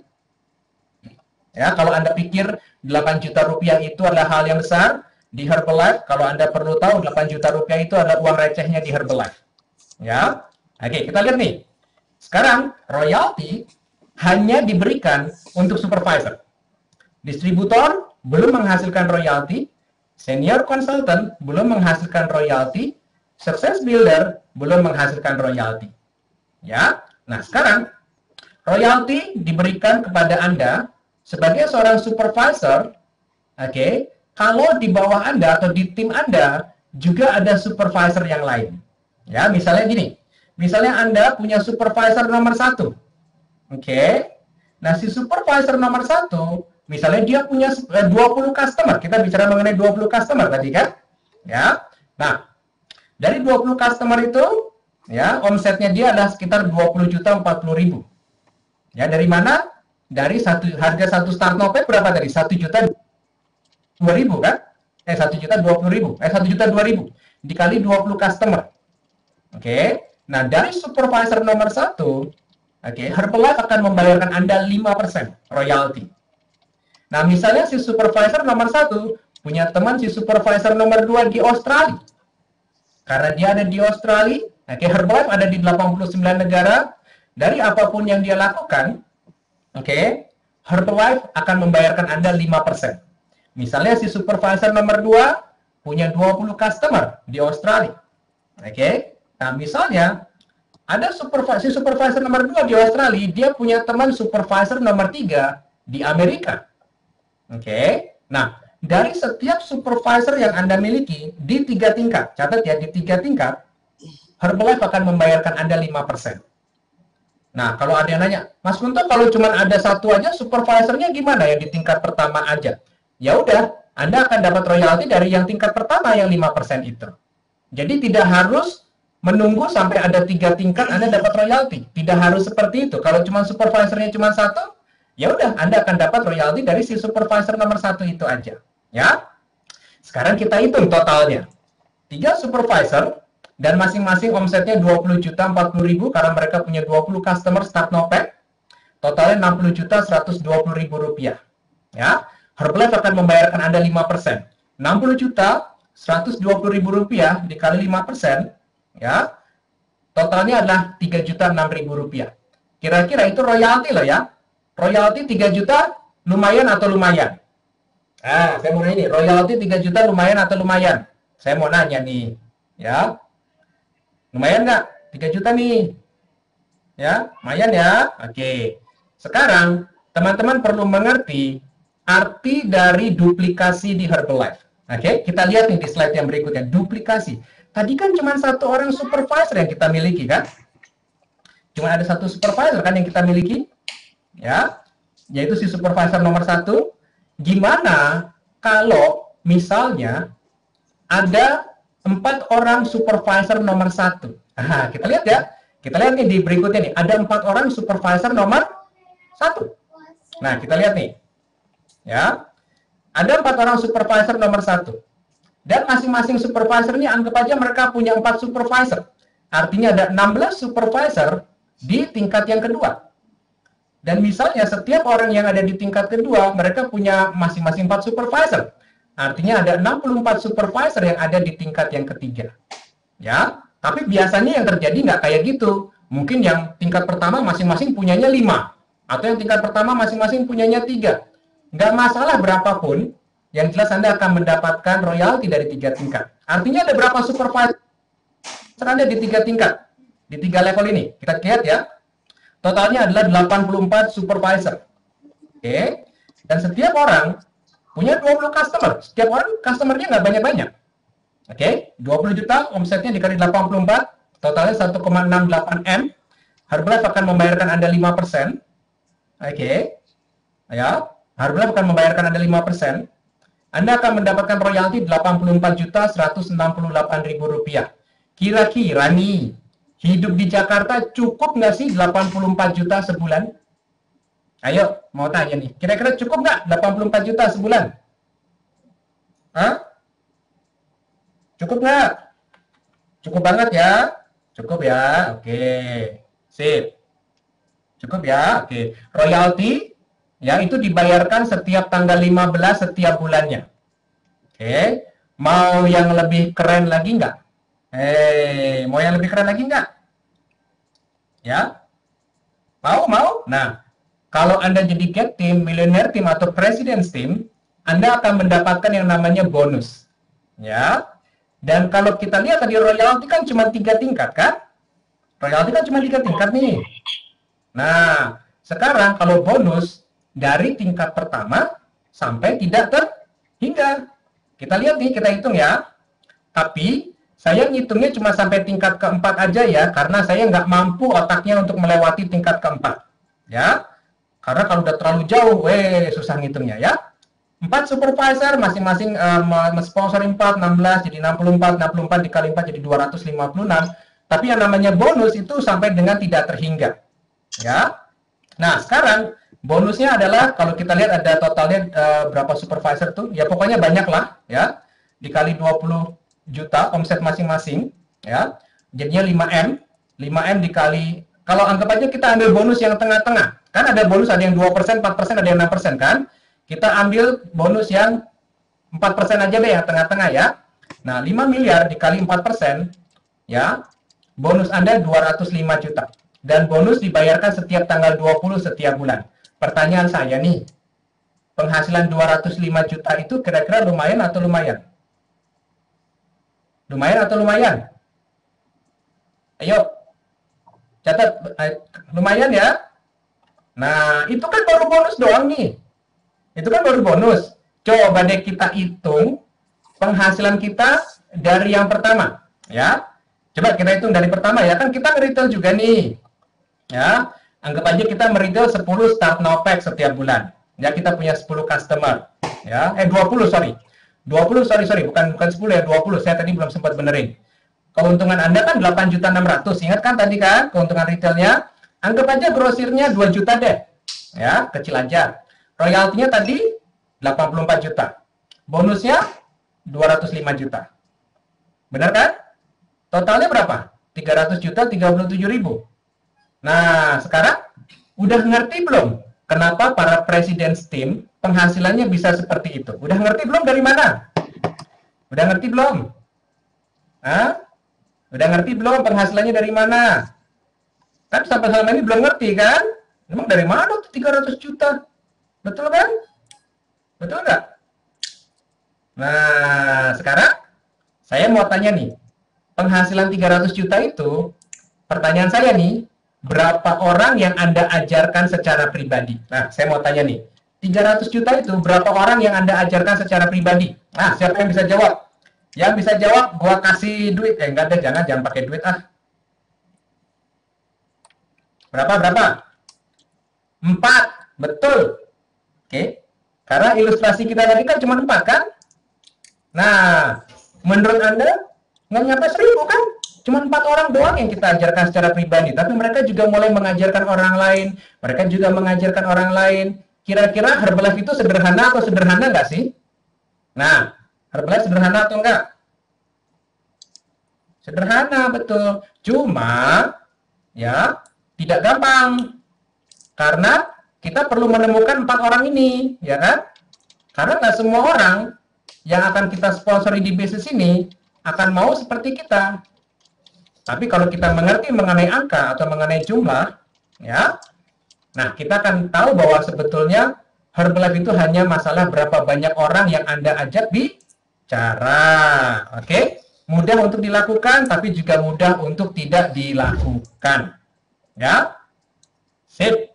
Ya, kalau Anda pikir 8 juta rupiah itu adalah hal yang besar di Herbalife, kalau Anda perlu tahu 8 juta rupiah itu adalah uang recehnya di Herbalife. Ya. Oke, kita lihat nih. Sekarang royalti hanya diberikan untuk supervisor. Distributor belum menghasilkan royalti, senior consultant belum menghasilkan royalti, success builder belum menghasilkan royalti. Ya. Nah, sekarang royalti diberikan kepada Anda sebagai seorang supervisor. Oke, kalau di bawah Anda atau di tim Anda juga ada supervisor yang lain. Ya, misalnya gini. Misalnya Anda punya supervisor nomor 1. Oke. Nah, si supervisor nomor 1, misalnya dia punya 20 customer. Kita bicara mengenai 20 customer tadi kan? Ya. Nah, dari 20 customer itu, ya, omsetnya dia adalah sekitar 20.040.000. Ya, dari mana? Dari harga satu start Nopet berapa tadi? 1.002.000 kan? 1.020.000. 1.002.000 dikali 20 customer. Oke. Nah, dari supervisor nomor 1, oke, Herbalife akan membayarkan Anda 5% royalti. Nah, misalnya si supervisor nomor 1 punya teman si supervisor nomor 2 di Australia. Karena dia ada di Australia, oke, Herbalife ada di 89 negara, dari apapun yang dia lakukan, oke, Herbalife akan membayarkan Anda 5%. Misalnya si supervisor nomor 2 punya 20 customer di Australia. Oke. Nah, misalnya ada supervisor nomor 2 di Australia, dia punya teman supervisor nomor 3 di Amerika. Oke. Nah, dari setiap supervisor yang Anda miliki di 3 tingkat, catat ya, di 3 tingkat, Herbalife akan membayarkan Anda 5%. Nah, kalau ada yang nanya, Mas Kunto, kalau cuma ada satu aja supervisornya gimana ya di tingkat pertama aja? Ya udah, Anda akan dapat royalti dari yang tingkat pertama yang 5% itu. Jadi tidak harus menunggu sampai ada 3 tingkat Anda dapat royalti. Tidak harus seperti itu. Kalau cuma supervisornya cuma 1, ya udah Anda akan dapat royalti dari si supervisor nomor 1 itu aja. Ya. Sekarang kita hitung totalnya. 3 supervisor dan masing-masing omsetnya 20.040.000 karena mereka punya 20 customer start Nopet. Totalnya 60.120.000 rupiah. Ya. Herbalife akan membayarkan Anda 5%. 60.120.000 rupiah dikali 5%. Ya, totalnya adalah 3.006.000 rupiah. Kira-kira itu royalti loh ya. Royalti 3 juta lumayan atau lumayan? Saya mau nanya ini, royalti 3 juta lumayan atau lumayan? Saya mau nanya nih, ya. Lumayan nggak? 3 juta nih. Ya, lumayan ya. Oke. Sekarang, teman-teman perlu mengerti arti dari duplikasi di Herbalife. Oke, kita lihat nih di slide yang berikutnya, duplikasi. Tadi kan cuma satu orang supervisor yang kita miliki kan? Cuma ada satu supervisor kan yang kita miliki, ya, yaitu si supervisor nomor 1. Gimana kalau misalnya ada 4 orang supervisor nomor 1? Nah, kita lihat ya. Kita lihat nih di berikutnya nih, ada 4 orang supervisor nomor 1. Nah, kita lihat nih. Ya. Ada 4 orang supervisor nomor 1. Dan masing-masing supervisor ini anggap aja mereka punya 4 supervisor. Artinya ada 16 supervisor di tingkat yang kedua. Dan misalnya setiap orang yang ada di tingkat kedua, mereka punya masing-masing 4 supervisor. Artinya ada 64 supervisor yang ada di tingkat yang ketiga. Ya, tapi biasanya yang terjadi nggak kayak gitu. Mungkin yang tingkat pertama masing-masing punyanya 5. Atau yang tingkat pertama masing-masing punyanya 3. nggak masalah berapapun, yang jelas Anda akan mendapatkan royalti dari 3 tingkat. Artinya ada berapa supervisor Anda di 3 tingkat, di 3 level ini. Kita lihat ya, totalnya adalah 84 supervisor. Oke, dan setiap orang punya 20 customer. Setiap orang customernya nggak banyak-banyak. Oke, 20 juta omsetnya dikali 84, totalnya 1,68 M. Herbalife akan membayarkan Anda 5%. Oke, ya, Herbalife akan membayarkan Anda 5%. Anda akan mendapatkan royalti 84.168.000 rupiah. Kira-kira nih, hidup di Jakarta cukup nggak sih 84 juta sebulan? Ayo, mau tanya nih, kira-kira cukup nggak 84 juta sebulan? Hah? Cukup nggak? Cukup banget ya? Cukup ya? Oke, sip. Cukup ya? Oke. Royalti, ya itu dibayarkan setiap tanggal 15 setiap bulannya. Oke. Mau yang lebih keren lagi nggak? Mau yang lebih keren lagi nggak? Ya? Mau? Nah, kalau Anda jadi Get Team, Millionaire Team, atau President's Team, Anda akan mendapatkan yang namanya bonus. Ya. Dan kalau kita lihat tadi royalti kan cuma 3 tingkat kan? Royalti kan cuma 3 tingkat nih. Nah, sekarang kalau bonus dari tingkat pertama sampai tidak terhingga. Kita lihat nih, kita hitung ya. Tapi saya ngitungnya cuma sampai tingkat keempat aja ya, karena saya nggak mampu otaknya untuk melewati tingkat keempat. Ya, karena kalau udah terlalu jauh, susah ngitungnya ya. 4 supervisor masing-masing sponsor 4, 16, jadi 64, 64 dikali 4 jadi 256. Tapi yang namanya bonus itu sampai dengan tidak terhingga. Ya. Nah, sekarang bonusnya adalah kalau kita lihat ada totalnya berapa supervisor tuh, ya pokoknya banyak lah ya. Dikali 20 juta omset masing-masing ya. Jadinya 5M. 5M dikali, kalau anggap aja kita ambil bonus yang tengah-tengah. Kan ada bonus, ada yang 2%, 4%, ada yang 6% kan? Kita ambil bonus yang 4% aja deh, yang tengah-tengah ya. Nah, 5 miliar dikali 4%, ya, bonus Anda 205 juta. Dan bonus dibayarkan setiap tanggal 20 setiap bulan. Pertanyaan saya nih, penghasilan 205 juta itu kira-kira lumayan atau lumayan? Lumayan atau lumayan? Ayo, catat, lumayan ya? Nah, itu kan baru bonus doang nih. Itu kan baru bonus. Coba deh kita hitung penghasilan kita dari yang pertama, ya. Coba kita hitung dari pertama ya, kan kita nge-retail juga nih. Ya, anggap aja kita meretail 10 start now pack setiap bulan. Ya, kita punya 10 customer. Ya, 20, sorry. 20, sorry, bukan 10 ya, 20. Saya tadi belum sempat benerin. Keuntungan Anda kan 8.600.000. Ingat kan tadi kan keuntungan retailnya? Anggap aja grosirnya 2 juta deh. Ya, kecil aja. Royaltinya tadi 84 juta. Bonusnya 205 juta. Benar kan? Totalnya berapa? 300 juta, 37.000. Nah, sekarang udah ngerti belum kenapa para President's Team penghasilannya bisa seperti itu? Udah ngerti belum dari mana? Udah ngerti belum? Hah? Udah ngerti belum penghasilannya dari mana? Kan sampai selama ini belum ngerti kan? Emang dari mana tuh 300 juta? Betul kan? Betul nggak? Nah, sekarang saya mau tanya nih, penghasilan 300 juta itu, pertanyaan saya nih, berapa orang yang Anda ajarkan secara pribadi? Nah, saya mau tanya nih, 300 juta itu berapa orang yang Anda ajarkan secara pribadi? Nah, siapa yang bisa jawab? Yang bisa jawab, gua kasih duit. Enggak deh, jangan pakai duit ah. Berapa? 4, betul. Oke, karena ilustrasi kita tadi kan cuma 4 kan? Nah, menurut Anda nggak nyampe 1.000 kan? Cuma 4 orang doang yang kita ajarkan secara pribadi, tapi mereka juga mulai mengajarkan orang lain, mereka juga mengajarkan orang lain. Kira-kira Herbalife itu sederhana atau sederhana nggak sih? Nah, Herbalife sederhana atau enggak? Sederhana, betul. Cuma, ya, tidak gampang. Karena kita perlu menemukan 4 orang ini, ya kan? Karena nggak semua orang yang akan kita sponsori di bisnis ini akan mau seperti kita. Tapi kalau kita mengerti mengenai angka atau mengenai jumlah, ya, nah kita akan tahu bahwa sebetulnya Herbalife itu hanya masalah berapa banyak orang yang Anda ajak bicara. Oke? Mudah untuk dilakukan, tapi juga mudah untuk tidak dilakukan. Ya? Sip.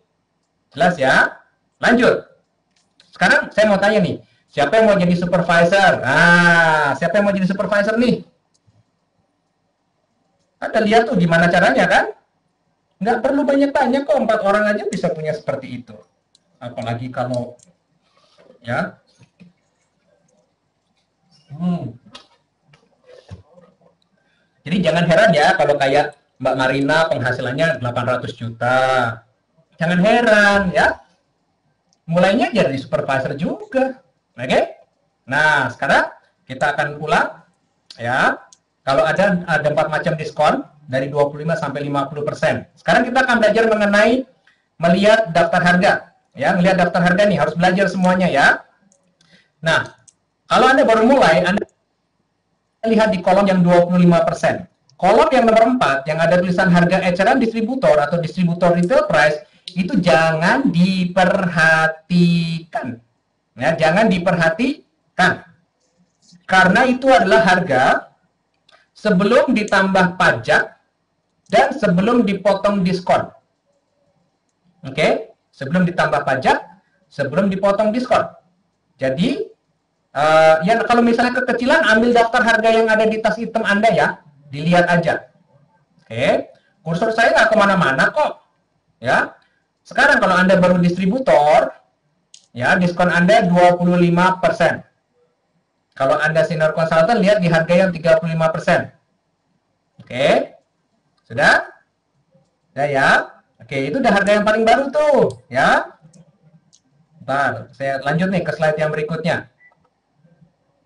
Jelas ya? Lanjut. Sekarang saya mau tanya nih, siapa yang mau jadi supervisor? Nah, siapa yang mau jadi supervisor nih? Anda lihat tuh gimana caranya kan? Nggak perlu banyak-banyak kok, 4 orang aja bisa punya seperti itu. Apalagi kalau, ya. Jadi jangan heran ya kalau kayak Mbak Marina penghasilannya 800 juta. Jangan heran ya. Mulainya jadi supervisor juga. Oke? Nah, sekarang kita akan ulang ya. Kalau ada 4 macam diskon dari 25 sampai 50%. Sekarang kita akan belajar mengenai melihat daftar harga. Ya, melihat daftar harga nih harus belajar semuanya ya. Nah, kalau Anda baru mulai, Anda lihat di kolom yang 25%. Kolom yang nomor 4, yang ada tulisan harga eceran distributor atau distributor retail price, itu jangan diperhatikan. Ya, jangan diperhatikan. Karena itu adalah harga sebelum ditambah pajak dan sebelum dipotong diskon. Oke, sebelum ditambah pajak, sebelum dipotong diskon. Jadi, ya kalau misalnya kekecilan, ambil daftar harga yang ada di tas hitam Anda ya, dilihat aja. Oke, kursor saya nggak kemana-mana kok. Ya, sekarang kalau Anda baru distributor, ya diskon Anda 25%. Kalau Anda senior consultant, lihat di harga yang 35%. Oke, sudah? Sudah ya? Oke, itu udah harga yang paling baru tuh, ya. Bentar, saya lanjut nih ke slide yang berikutnya.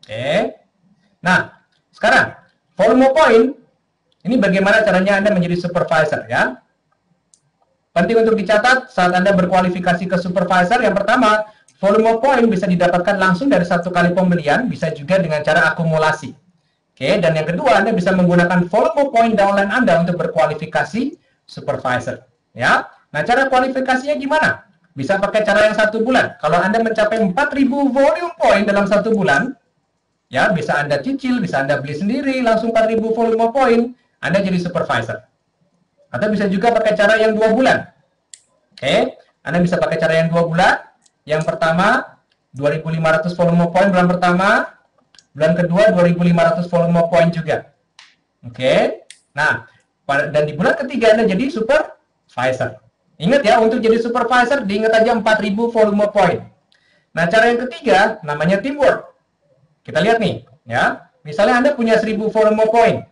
Oke. Nah, sekarang volume point ini bagaimana caranya Anda menjadi supervisor ya. Penting untuk dicatat saat Anda berkualifikasi ke supervisor. Yang pertama, volume point bisa didapatkan langsung dari 1 kali pembelian, bisa juga dengan cara akumulasi. Oke, dan yang kedua Anda bisa menggunakan volume point downline Anda untuk berkualifikasi supervisor ya. Nah, cara kualifikasinya gimana? Bisa pakai cara yang 1 bulan. Kalau Anda mencapai 4.000 volume point dalam 1 bulan, ya, bisa Anda cicil, bisa Anda beli sendiri, langsung 4.000 volume point, Anda jadi supervisor. Atau bisa juga pakai cara yang 2 bulan. Oke, Anda bisa pakai cara yang 2 bulan. Yang pertama, 2.500 volume point bulan pertama, bulan kedua 2.500 volume point juga. Oke, nah, dan di bulan ketiga Anda jadi supervisor. Ingat ya, untuk jadi supervisor, diingat aja 4.000 volume point. Nah, cara yang ketiga, namanya teamwork. Kita lihat nih, ya. Misalnya Anda punya 1.000 volume point.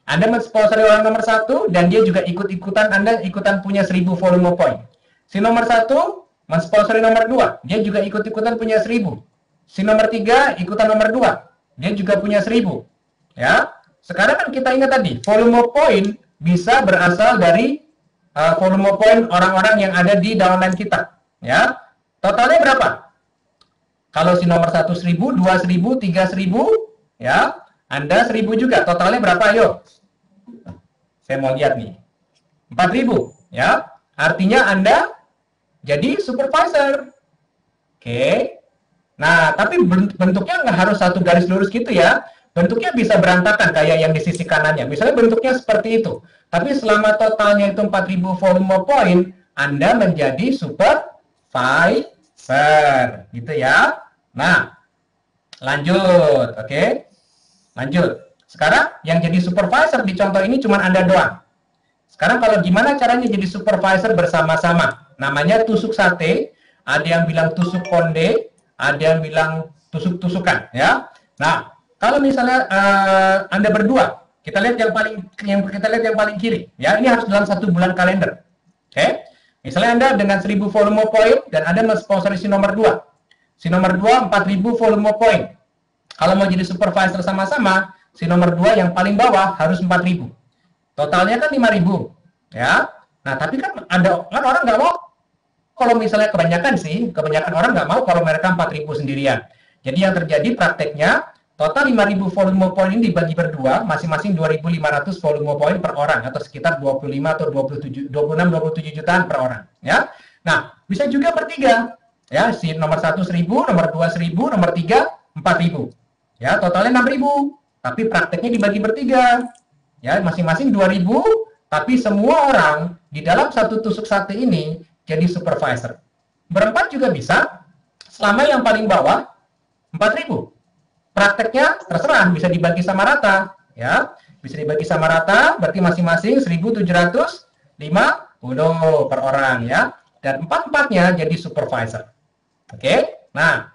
Anda mensponsori orang nomor 1 dan dia juga ikut-ikutan, Anda ikutan punya 1.000 volume point. Si nomor 1 mensponsori nomor 2, dia juga ikut-ikutan punya 1.000. Si nomor 3 ikutan nomor 2, dia juga punya 1.000. Ya. Sekarang kan kita ingat tadi, volume point bisa berasal dari volume point orang-orang yang ada di downline kita. Ya. Totalnya berapa? Kalau si nomor 1 1.000, 2 1.000, 3 1.000, ya, Anda 1.000 juga. Totalnya berapa? Ayo. Saya mau lihat nih. 4.000, ya. Artinya Anda jadi supervisor. Oke. Nah, tapi bentuknya nggak harus satu garis lurus gitu ya. Bentuknya bisa berantakan kayak yang di sisi kanannya. Misalnya bentuknya seperti itu. Tapi selama totalnya itu 4.000 volume point, Anda menjadi supervisor. Gitu ya. Nah, lanjut. Oke. Lanjut. Sekarang yang jadi supervisor di contoh ini cuma Anda doang. Sekarang kalau gimana caranya jadi supervisor bersama-sama? Namanya tusuk sate, ada yang bilang tusuk konde, ada yang bilang tusuk-tusukan, ya. Nah, kalau misalnya Anda berdua, kita lihat yang paling kiri, ya. Ini harus dalam 1 bulan kalender. Oke. Misalnya Anda dengan 1.000 volume point dan Anda mensponsori si nomor 2. Si nomor 2 4.000 volume point. Kalau mau jadi supervisor sama-sama, si nomor 2 yang paling bawah harus 4.000. Totalnya kan 5.000, ya. Nah, tapi kan ada kan orang nggak mau kalau misalnya kebanyakan orang nggak mau kalau mereka 4.000 sendirian. Jadi yang terjadi prakteknya total 5.000 volume point ini dibagi berdua, masing-masing 2.500 volume point per orang atau sekitar 25 atau 26 27 jutaan per orang, ya. Nah, bisa juga bertiga. Ya, si nomor 1 1.000, nomor 2 1.000, nomor 3 4.000. Ya, totalnya 6.000. Tapi prakteknya dibagi bertiga. Ya, masing-masing 2.000, tapi semua orang di dalam satu tusuk sate ini jadi supervisor. Berempat juga bisa, selama yang paling bawah 4.000. Prakteknya terserah, bisa dibagi sama rata. Ya, bisa dibagi sama rata, berarti masing-masing 1.750 per orang ya. Dan empat-empatnya jadi supervisor. Oke, nah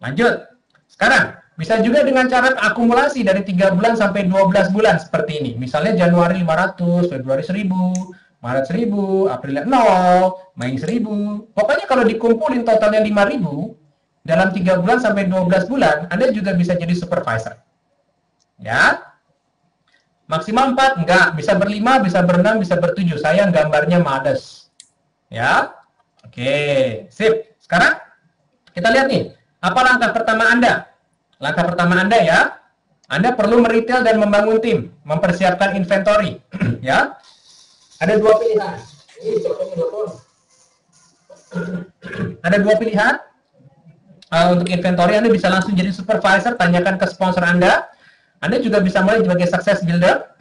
lanjut. Sekarang, bisa juga dengan cara akumulasi dari 3 bulan sampai 12 bulan seperti ini. Misalnya Januari 500, Februari 1000, Maret 1000, April 0, Mei 1000. Pokoknya kalau dikumpulin totalnya 5.000, dalam 3 bulan sampai 12 bulan, Anda juga bisa jadi supervisor. Ya, maksimal 4, enggak. Bisa berlima, bisa berenam, bisa bertujuh. Saya gambarnya males. Ya, oke, sip. Sekarang, kita lihat nih, apa langkah pertama Anda? Langkah pertama Anda ya, Anda perlu meretail dan membangun tim, mempersiapkan inventory. Ya, ada dua pilihan. Ada dua pilihan. Untuk inventory Anda bisa langsung jadi supervisor, tanyakan ke sponsor Anda. Anda juga bisa mulai sebagai success builder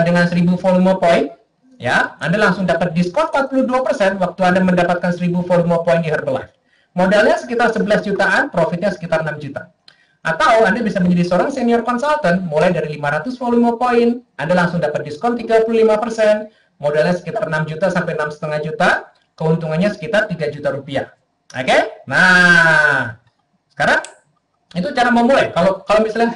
dengan 1.000 volume point. Ya, Anda langsung dapat diskon 42% waktu Anda mendapatkan 1.000 volume point di Herbalife. Modalnya sekitar 11 jutaan, profitnya sekitar 6 juta. Atau Anda bisa menjadi seorang senior consultant, mulai dari 500 volume point, Anda langsung dapat diskon 35%, modalnya sekitar 6 juta sampai 6,5 juta, keuntungannya sekitar 3 juta rupiah. Oke? Nah, sekarang itu cara memulai. Kalau misalnya,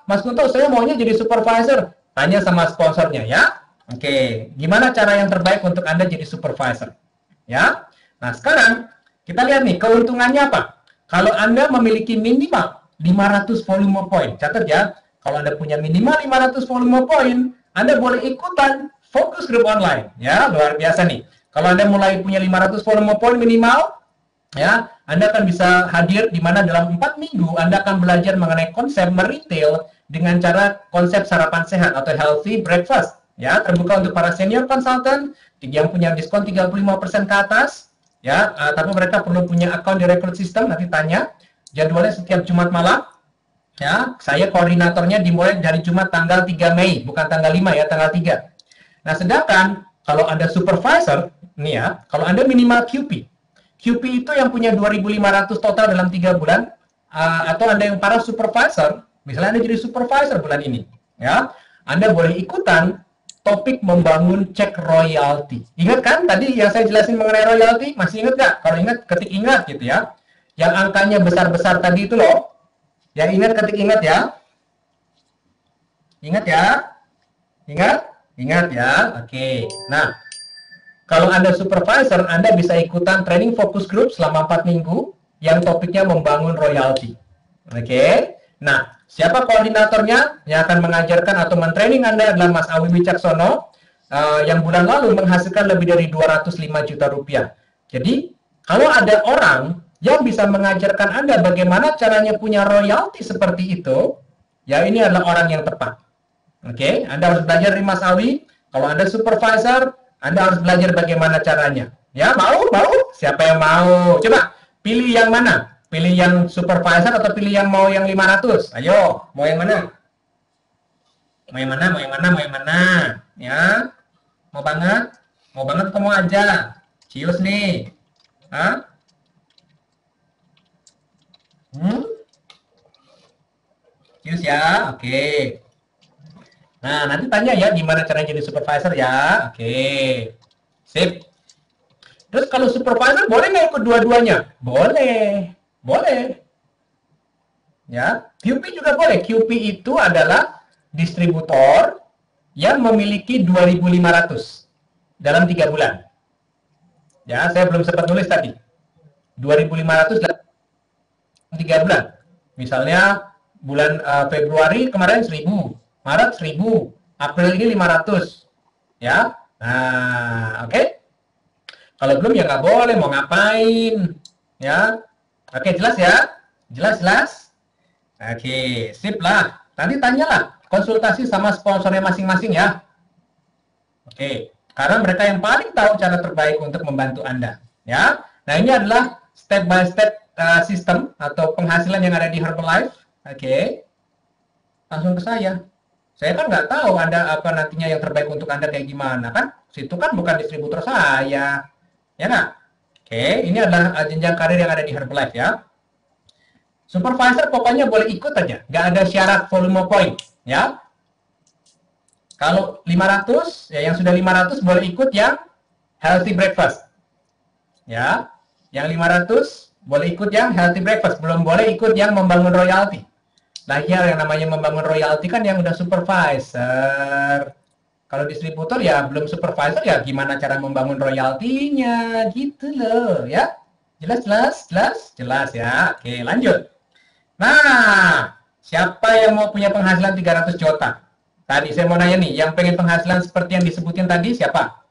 Mas Kunto, saya maunya jadi supervisor, tanya sama sponsornya ya. Oke, gimana cara yang terbaik untuk Anda jadi supervisor? Ya. Nah, sekarang kita lihat nih, keuntungannya apa? Kalau Anda memiliki minimal 500 volume point, catat ya, kalau Anda punya minimal 500 volume point, Anda boleh ikutan focus group online. Ya, luar biasa nih. Kalau Anda mulai punya 500 volume point minimal, ya, Anda akan bisa hadir di mana dalam 4 minggu Anda akan belajar mengenai konsep meretail dengan cara konsep sarapan sehat atau healthy breakfast. Ya, terbuka untuk para senior consultant yang punya diskon 35% ke atas. Ya, tapi mereka perlu punya account di Recruit System, nanti tanya. Jadwalnya setiap Jumat malam. Ya, saya koordinatornya dimulai dari Jumat tanggal 3 Mei, bukan tanggal 5 ya, tanggal 3. Nah, sedangkan kalau Anda supervisor, nih ya, kalau Anda minimal QP itu yang punya 2.500 total dalam 3 bulan, atau Anda yang para supervisor, misalnya Anda jadi supervisor bulan ini, ya, Anda boleh ikutan topik membangun cek royalty. Ingat kan tadi yang saya jelasin mengenai royalty? Masih ingat nggak? Kalau ingat, ketik ingat gitu ya. Yang angkanya besar-besar tadi itu loh. Yang ingat, ketik ingat ya. Ingat ya? Ingat? Ingat ya? Oke. Nah, kalau Anda supervisor, Anda bisa ikutan training focus group selama 4 minggu yang topiknya membangun royalty. Oke. Nah, siapa koordinatornya yang akan mengajarkan atau mentraining Anda adalah Mas Awi Wicaksono, yang bulan lalu menghasilkan lebih dari 205 juta rupiah. Jadi, kalau ada orang yang bisa mengajarkan Anda bagaimana caranya punya royalty seperti itu, ya ini adalah orang yang tepat. Oke, Anda harus belajar dari Mas Awi. Kalau Anda supervisor, Anda harus belajar bagaimana caranya. Ya, mau? Siapa yang mau? Coba, pilih yang mana? Pilih yang supervisor atau pilih yang mau yang 500? Ayo, mau yang mana? Mau yang mana? Ya, mau banget? Mau banget atau mau aja? Cius nih. Hah? Cius ya, oke. Nah, nanti tanya ya gimana caranya jadi supervisor ya. Oke. Sip. Terus kalau supervisor boleh nggak ikut dua-duanya? Boleh. Ya, QP juga boleh. QP itu adalah distributor yang memiliki 2.500 dalam 3 bulan. Ya, saya belum sempat nulis tadi. 2.500 dalam 3 bulan. Misalnya bulan Februari kemarin 1.000, Maret 1.000, April ini 500. Ya, nah, oke. Kalau belum ya nggak boleh, mau ngapain? Ya, oke, jelas ya? Jelas? Oke, sip lah. Nanti tanyalah, konsultasi sama sponsornya masing-masing ya. Oke, karena mereka yang paling tahu cara terbaik untuk membantu Anda. Ya, nah ini adalah step by step sistem atau penghasilan yang ada di Herbalife. Oke. Langsung ke saya. Saya kan nggak tahu Anda apa nantinya yang terbaik untuk Anda kayak gimana kan? Situ kan bukan distributor saya. Ya nggak? Oke, ini adalah jenjang karir yang ada di Herbalife ya. Supervisor pokoknya boleh ikut aja, nggak ada syarat volume point ya. Kalau 500, ya yang sudah 500 boleh ikut yang healthy breakfast. Ya, yang 500 boleh ikut yang healthy breakfast, belum boleh ikut yang membangun royalty. Nah, ya yang namanya membangun royalty kan yang udah supervisor. Kalau distributor ya belum supervisor ya gimana cara membangun royaltinya gitu loh ya. Jelas ya. Oke, lanjut. Nah, siapa yang mau punya penghasilan 300 juta? Tadi saya mau nanya nih, yang pengen penghasilan seperti yang disebutin tadi siapa?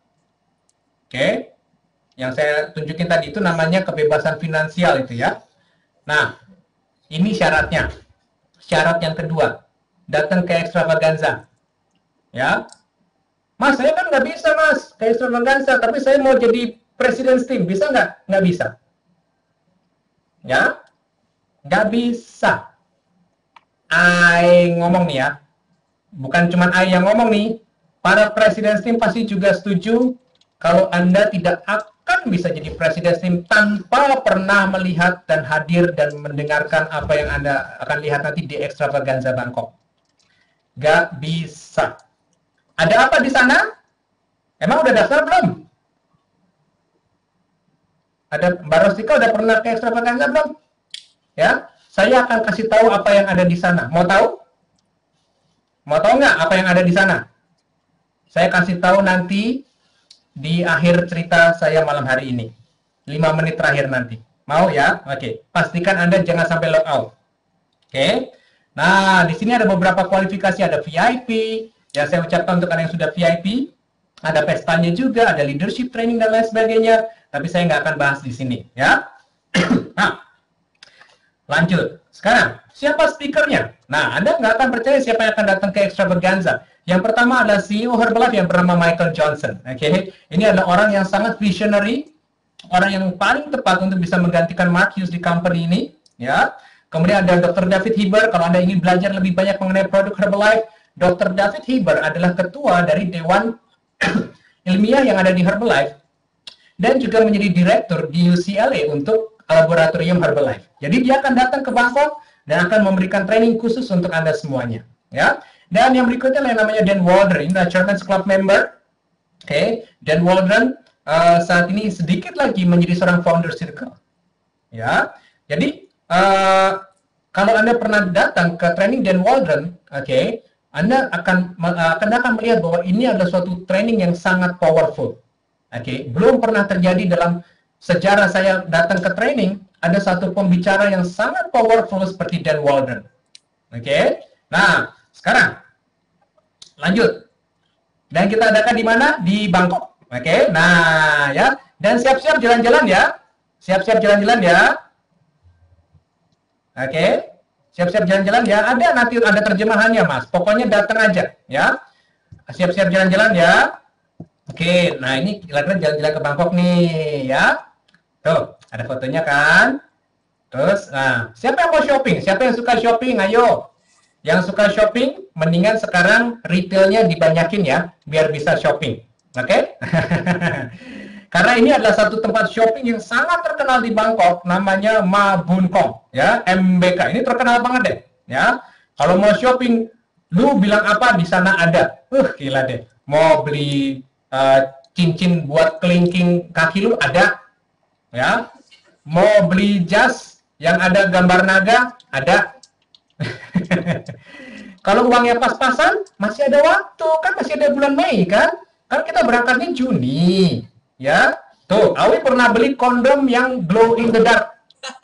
Oke. Yang saya tunjukin tadi itu namanya kebebasan finansial itu ya. Nah, ini syaratnya. Syarat yang kedua, datang ke extravaganza. Ya. Mas, saya kan nggak bisa, Mas, ke extravaganza, tapi saya mau jadi president's team. Bisa nggak? Nggak bisa. Ya. Nggak bisa. Ngomong nih ya. Bukan cuma yang ngomong nih. Para president's team pasti juga setuju kalau Anda tidak akan bisa jadi president's team tanpa pernah melihat dan hadir dan mendengarkan apa yang Anda akan lihat nanti di Extravaganza Bangkok. Gak bisa. Ada apa di sana? Emang udah daftar belum? Ada Mbak Rostika udah pernah ke Extravaganza belum? Ya, saya akan kasih tahu apa yang ada di sana. Mau tahu? Mau tahu nggak apa yang ada di sana? Saya kasih tahu nanti di akhir cerita saya malam hari ini. 5 menit terakhir nanti. Mau ya? Oke. Pastikan Anda jangan sampai log out. Oke. Nah, di sini ada beberapa kualifikasi. Ada VIP. Ya, saya ucapkan untuk Anda yang sudah VIP. Ada pestanya juga. Ada leadership training dan lain sebagainya. Tapi saya nggak akan bahas di sini. Ya. Nah, lanjut. Sekarang, siapa speakernya? Nah, Anda nggak akan percaya siapa yang akan datang ke Extravaganza. Yang pertama adalah CEO Herbalife yang bernama Michael Johnson. Oke, ini adalah orang yang sangat visionary, orang yang paling tepat untuk bisa menggantikan Mark Hughes di company ini. Ya. Kemudian ada Dr. David Heber. Kalau Anda ingin belajar lebih banyak mengenai produk Herbalife, Dr. David Heber adalah ketua dari Dewan Ilmiah yang ada di Herbalife dan juga menjadi direktur di UCLA untuk laboratorium Herbalife. Jadi dia akan datang ke Bangkok dan akan memberikan training khusus untuk Anda semuanya. Ya. Dan yang berikutnya yang namanya Dan Waldron, ini adalah Chairman's Club member. Oke, Dan Waldron saat ini sedikit lagi menjadi seorang founder circle. Ya, jadi kalau Anda pernah datang ke training Dan Waldron, oke, Anda akan melihat bahwa ini adalah suatu training yang sangat powerful. Oke, belum pernah terjadi dalam sejarah saya datang ke training ada satu pembicara yang sangat powerful seperti Dan Waldron. Oke, nah sekarang lanjut. Dan kita adakan di mana? Di Bangkok. Oke, nah ya. Dan siap-siap jalan-jalan ya. Siap-siap jalan-jalan ya. Oke, siap-siap jalan-jalan ya. Ada nanti ada terjemahannya, Mas. Pokoknya datang aja ya. Siap-siap jalan-jalan ya. Oke, nah ini kira-kira jalan-jalan ke Bangkok nih ya. Tuh, ada fotonya kan. Terus, nah, siapa yang mau shopping? Siapa yang suka shopping? Ayo. Yang suka shopping, mendingan sekarang retailnya dibanyakin ya, biar bisa shopping. Oke? Karena ini adalah satu tempat shopping yang sangat terkenal di Bangkok, namanya Ma Bun Kong, ya, MBK. Ini terkenal banget deh, ya. Kalau mau shopping, lu bilang apa di sana ada. Gila deh. Mau beli cincin buat kelingking kaki lu ada, ya. Mau beli jas yang ada gambar naga ada. Kalau uangnya pas-pasan, masih ada waktu, kan masih ada bulan Mei kan? Kan kita berangkatnya Juni, ya. Tuh, Awi pernah beli kondom yang glow in the dark.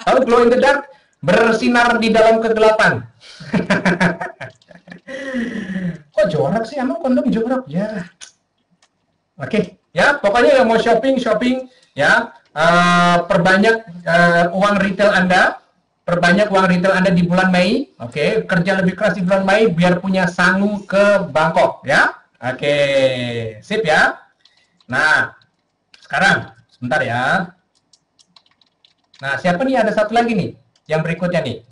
Tahu glow in the dark? Bersinar di dalam kegelapan. Kok jorok sih? Emang kondom jorok? Ya. Oke, ya. Pokoknya yang mau shopping, ya. Perbanyak uang retail Anda. Perbanyak uang retail Anda di bulan Mei, oke, kerja lebih keras di bulan Mei biar punya sangu ke Bangkok, ya, oke, sip ya. Nah, sekarang, sebentar ya. Nah, siapa nih? Ada satu lagi nih, yang berikutnya nih.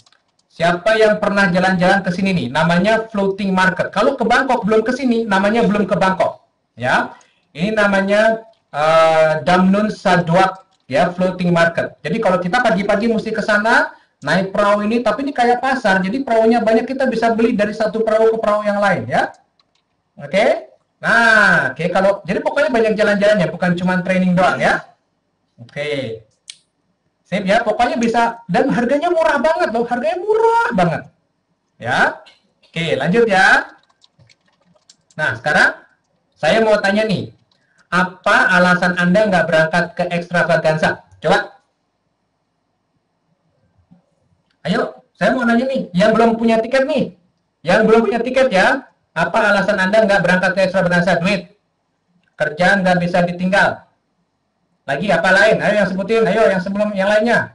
Siapa yang pernah jalan-jalan ke sini nih? Namanya floating market. Kalau ke Bangkok belum ke sini, namanya belum ke Bangkok. Ya, ini namanya Damnun Sadwak, ya, floating market. Jadi kalau kita pagi-pagi mesti ke sana, naik perahu ini, tapi ini kayak pasar. Jadi perahunya banyak, kita bisa beli dari satu perahu ke perahu yang lain, ya. Oke. Nah, oke, kalau jadi pokoknya banyak jalan-jalannya, bukan cuma training doang, ya. Oke. Sip ya, pokoknya bisa, dan harganya murah banget loh, harganya murah banget. Ya. Oke, lanjut ya. Nah, sekarang saya mau tanya nih, apa alasan Anda nggak berangkat ke Extravaganza? Coba. Ayo, saya mau nanya nih, yang belum punya tiket nih. Yang belum punya tiket ya, apa alasan Anda nggak berangkat ke Extravaganza? Duit. Kerjaan nggak bisa ditinggal. Lagi apa lain? Ayo yang sebutin, ayo yang sebelum yang lainnya.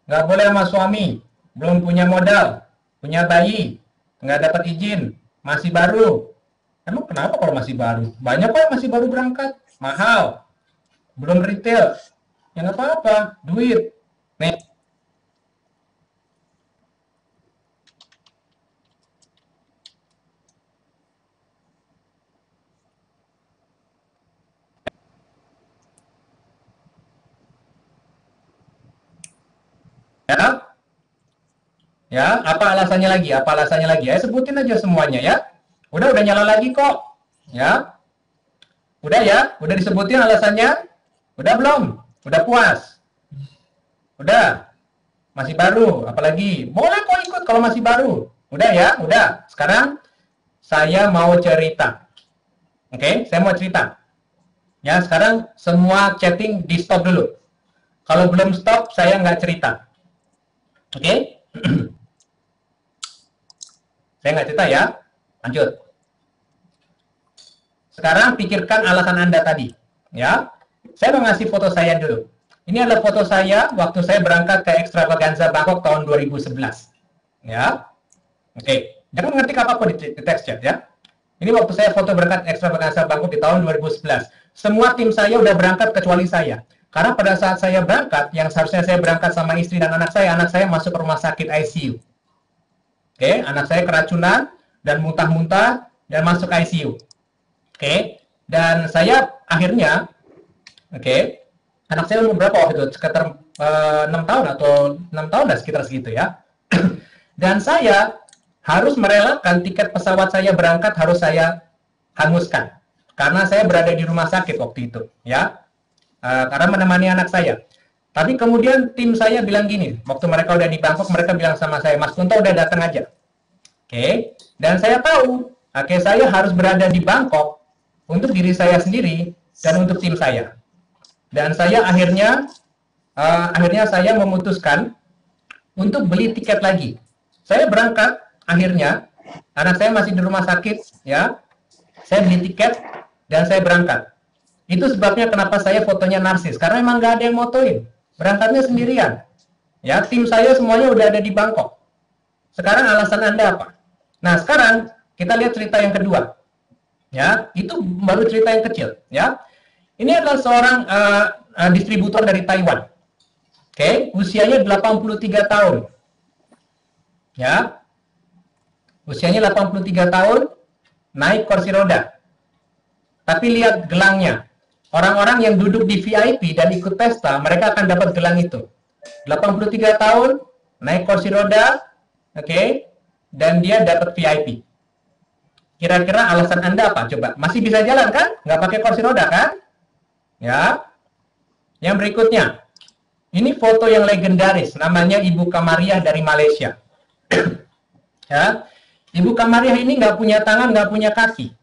Nggak boleh sama suami, belum punya modal, punya bayi, nggak dapat izin, masih baru. Emang kenapa kalau masih baru? Banyak kok yang masih baru berangkat, mahal, belum retail. Ya nggak apa-apa, duit. Nih, ya, ya, apa alasannya lagi? Apa alasannya lagi? Ya, sebutin aja semuanya ya. Udah nyala lagi kok. Ya, udah ya, udah disebutin alasannya. Udah belum? Udah puas? Udah. Masih baru, apalagi boleh kok ikut kalau masih baru. Udah ya, udah. Sekarang saya mau cerita. Oke, saya mau cerita. Ya, sekarang semua chatting di stop dulu. Kalau belum stop, saya nggak cerita. Oke? Saya nggak cerita ya. Lanjut. Sekarang pikirkan alasan Anda tadi. Ya, saya mau ngasih foto saya dulu. Ini adalah foto saya waktu saya berangkat ke Extravaganza Bangkok tahun 2011. Ya, oke. Jangan mengetik apapun di text chat ya. Ini waktu saya foto berangkat Extravaganza Bangkok di tahun 2011. Semua tim saya udah berangkat kecuali saya. Karena pada saat saya berangkat, yang seharusnya saya berangkat sama istri dan anak saya masuk ke rumah sakit ICU. Oke, anak saya keracunan dan muntah-muntah dan masuk ICU. Oke, dan saya akhirnya, oke, anak saya umur berapa waktu itu? Sekitar 6 tahun atau 6 tahun lah, sekitar segitu ya. Dan saya harus merelakan tiket pesawat saya berangkat harus saya hanguskan karena saya berada di rumah sakit waktu itu ya, karena menemani anak saya. Tapi kemudian tim saya bilang gini, waktu mereka udah di Bangkok, mereka bilang sama saya, Mas Kunto udah datang aja. Oke, dan saya tahu, oke, saya harus berada di Bangkok untuk diri saya sendiri dan untuk tim saya. Dan saya akhirnya saya memutuskan untuk beli tiket lagi. Saya berangkat, akhirnya anak saya masih di rumah sakit ya. Saya beli tiket dan saya berangkat. Itu sebabnya kenapa saya fotonya narsis, karena emang nggak ada yang motoin. Berangkatnya sendirian. Ya, tim saya semuanya udah ada di Bangkok. Sekarang alasan Anda apa? Nah, sekarang kita lihat cerita yang kedua. Ya, itu baru cerita yang kecil, ya. Ini adalah seorang distributor dari Taiwan. Oke, usianya 83 tahun. Ya. Usianya 83 tahun, naik kursi roda. Tapi lihat gelangnya. Orang-orang yang duduk di VIP dan ikut pesta, mereka akan dapat gelang itu. 83 tahun, naik kursi roda, oke, dan dia dapat VIP. Kira-kira alasan Anda apa? Coba, masih bisa jalan kan? Nggak pakai kursi roda kan? Ya. Yang berikutnya, ini foto yang legendaris, namanya Ibu Kamariah dari Malaysia. Ya, Ibu Kamariah ini nggak punya tangan, nggak punya kaki.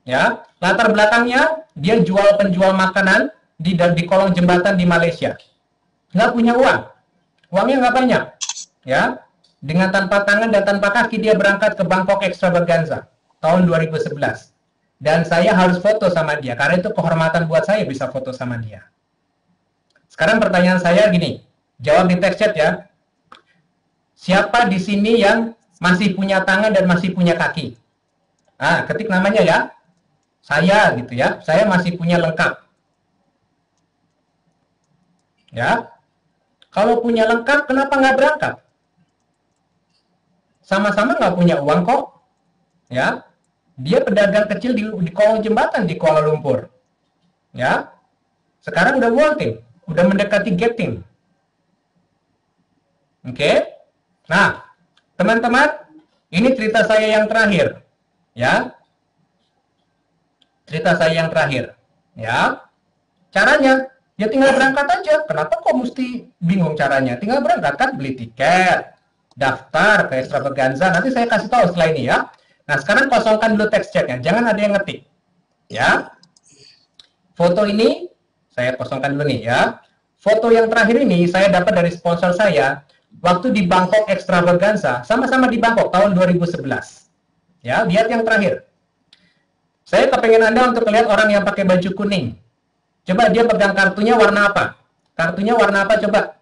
Ya, latar belakangnya dia jual penjual makanan di kolong jembatan di Malaysia. Nggak punya uang, uangnya nggak banyak. Ya, dengan tanpa tangan dan tanpa kaki dia berangkat ke Bangkok Extravaganza tahun 2011. Dan saya harus foto sama dia karena itu kehormatan buat saya bisa foto sama dia. Sekarang pertanyaan saya gini, jawab di text chat ya. Siapa di sini yang masih punya tangan dan masih punya kaki? Ah, ketik namanya ya. Saya gitu ya. Saya masih punya lengkap. Ya. Kalau punya lengkap, kenapa nggak berangkat? Sama-sama nggak punya uang kok. Ya, dia pedagang kecil di kolong jembatan di Kuala Lumpur. Ya, sekarang udah vaulting, udah mendekati getting. Oke. Nah, teman-teman, ini cerita saya yang terakhir. Ya. Cerita saya yang terakhir. Ya. Caranya, ya tinggal berangkat aja. Kenapa kok mesti bingung caranya? Tinggal berangkat kan, beli tiket, daftar ke Extravaganza. Nanti saya kasih tahu setelah ini ya. Nah, sekarang kosongkan dulu teks chatnya. Jangan ada yang ngetik. Ya. Foto ini saya kosongkan dulu nih ya. Foto yang terakhir ini saya dapat dari sponsor saya waktu di Bangkok Extravaganza, sama-sama di Bangkok tahun 2011. Ya, lihat yang terakhir. Saya kepengen Anda untuk lihat orang yang pakai baju kuning. Coba dia pegang kartunya warna apa? Kartunya warna apa coba?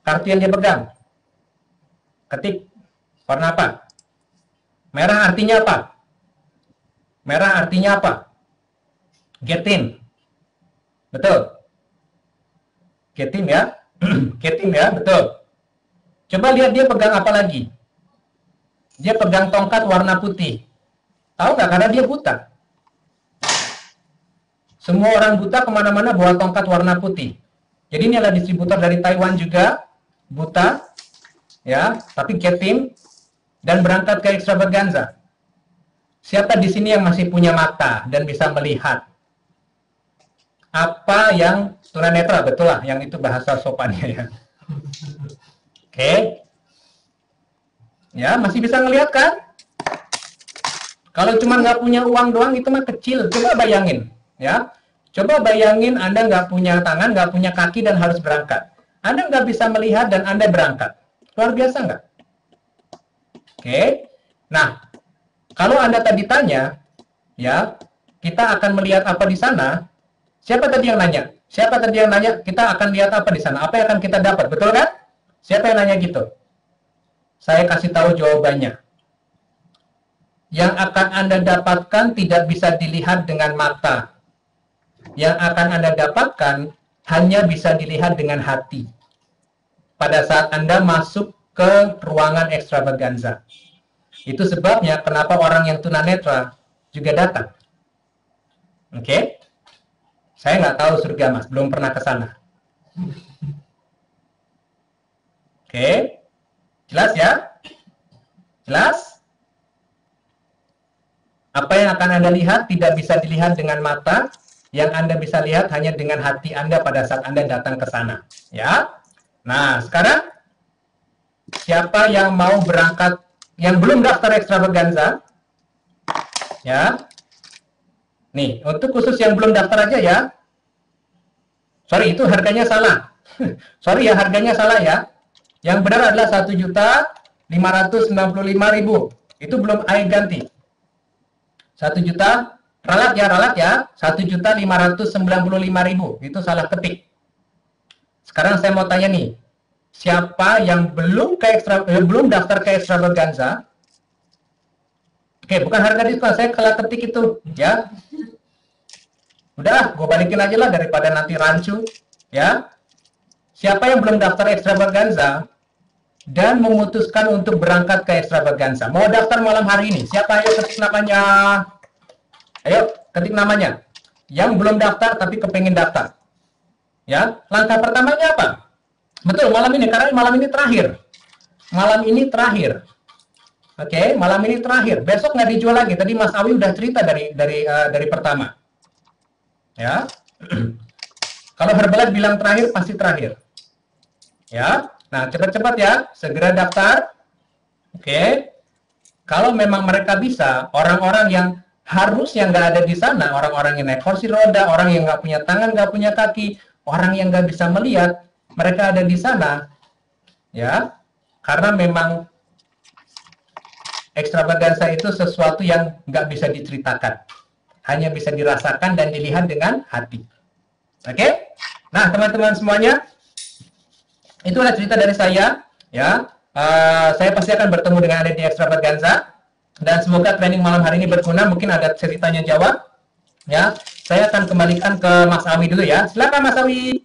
Kartu yang dia pegang. Ketik. Warna apa? Merah artinya apa? Merah artinya apa? Get in. Betul. Get in ya. Get in ya, betul. Coba lihat dia pegang apa lagi. Dia pegang tongkat warna putih. Tahu nggak? Karena dia buta. Semua orang buta kemana-mana bawa tongkat warna putih. Jadi ini adalah distributor dari Taiwan juga, buta, ya, tapi get in dan berangkat ke Extravaganza. Siapa di sini yang masih punya mata dan bisa melihat apa yang tunanetra? Betul lah, yang itu bahasa sopannya ya. Oke. Ya, masih bisa ngelihat kan? Kalau cuma nggak punya uang doang itu mah kecil. Coba bayangin, ya. Coba bayangin Anda nggak punya tangan, nggak punya kaki dan harus berangkat. Anda nggak bisa melihat dan Anda berangkat. Luar biasa nggak? Oke. Nah, kalau Anda tadi tanya, ya, kita akan melihat apa di sana. Siapa tadi yang nanya? Siapa tadi yang nanya? Kita akan lihat apa di sana? Apa yang akan kita dapat? Betul kan? Siapa yang nanya gitu? Saya kasih tahu jawabannya. Yang akan Anda dapatkan tidak bisa dilihat dengan mata. Yang akan Anda dapatkan hanya bisa dilihat dengan hati. Pada saat Anda masuk ke ruangan Extravaganza. Itu sebabnya kenapa orang yang tunanetra juga datang. Oke? Saya nggak tahu surga, Mas. Belum pernah ke sana. Oke? Jelas ya? Jelas? Apa yang akan Anda lihat tidak bisa dilihat dengan mata. Yang Anda bisa lihat hanya dengan hati Anda pada saat Anda datang ke sana. Ya? Nah, sekarang siapa yang mau berangkat, yang belum daftar Extravaganza? Ya. Nih, untuk khusus yang belum daftar aja ya. Sorry, itu harganya salah. Sorry ya, harganya salah ya. Yang benar adalah 1.595.000. Itu belum AI ganti. 1 juta, ralat ya, 1.595.000. Itu salah ketik. Sekarang saya mau tanya nih, siapa yang belum daftar ke Extravaganza? Oke, bukan harga diskon, saya salah ketik itu, ya. Udah, gue balikin aja lah daripada nanti rancu, ya. Siapa yang belum daftar Extravaganza dan memutuskan untuk berangkat ke Extravaganza? Mau daftar malam hari ini? Siapa? Ayo ketik namanya. Ayo ketik namanya. Yang belum daftar tapi kepengen daftar. Ya, langkah pertamanya apa? Betul, malam ini, karena malam ini terakhir. Malam ini terakhir. Oke, malam ini terakhir. Besok nggak dijual lagi. Tadi Mas Awi udah cerita dari pertama. Ya. Kalau Herbalife bilang terakhir, pasti terakhir. Ya. Nah, cepat-cepat ya, segera daftar. Oke. Kalau memang mereka bisa, orang-orang yang harusnya nggak ada di sana, orang-orang yang naik kursi roda, orang yang nggak punya tangan, nggak punya kaki, orang yang nggak bisa melihat, mereka ada di sana, ya, karena memang Extravaganza itu sesuatu yang nggak bisa diceritakan, hanya bisa dirasakan dan dilihat dengan hati. Oke? Nah, teman-teman semuanya, itulah cerita dari saya, ya. Saya pasti akan bertemu dengan Anda di Extravaganza, dan semoga training malam hari ini berguna. Mungkin ada ceritanya jawab, ya. Saya akan kembalikan ke Mas Awi dulu ya. Silakan Mas Awi.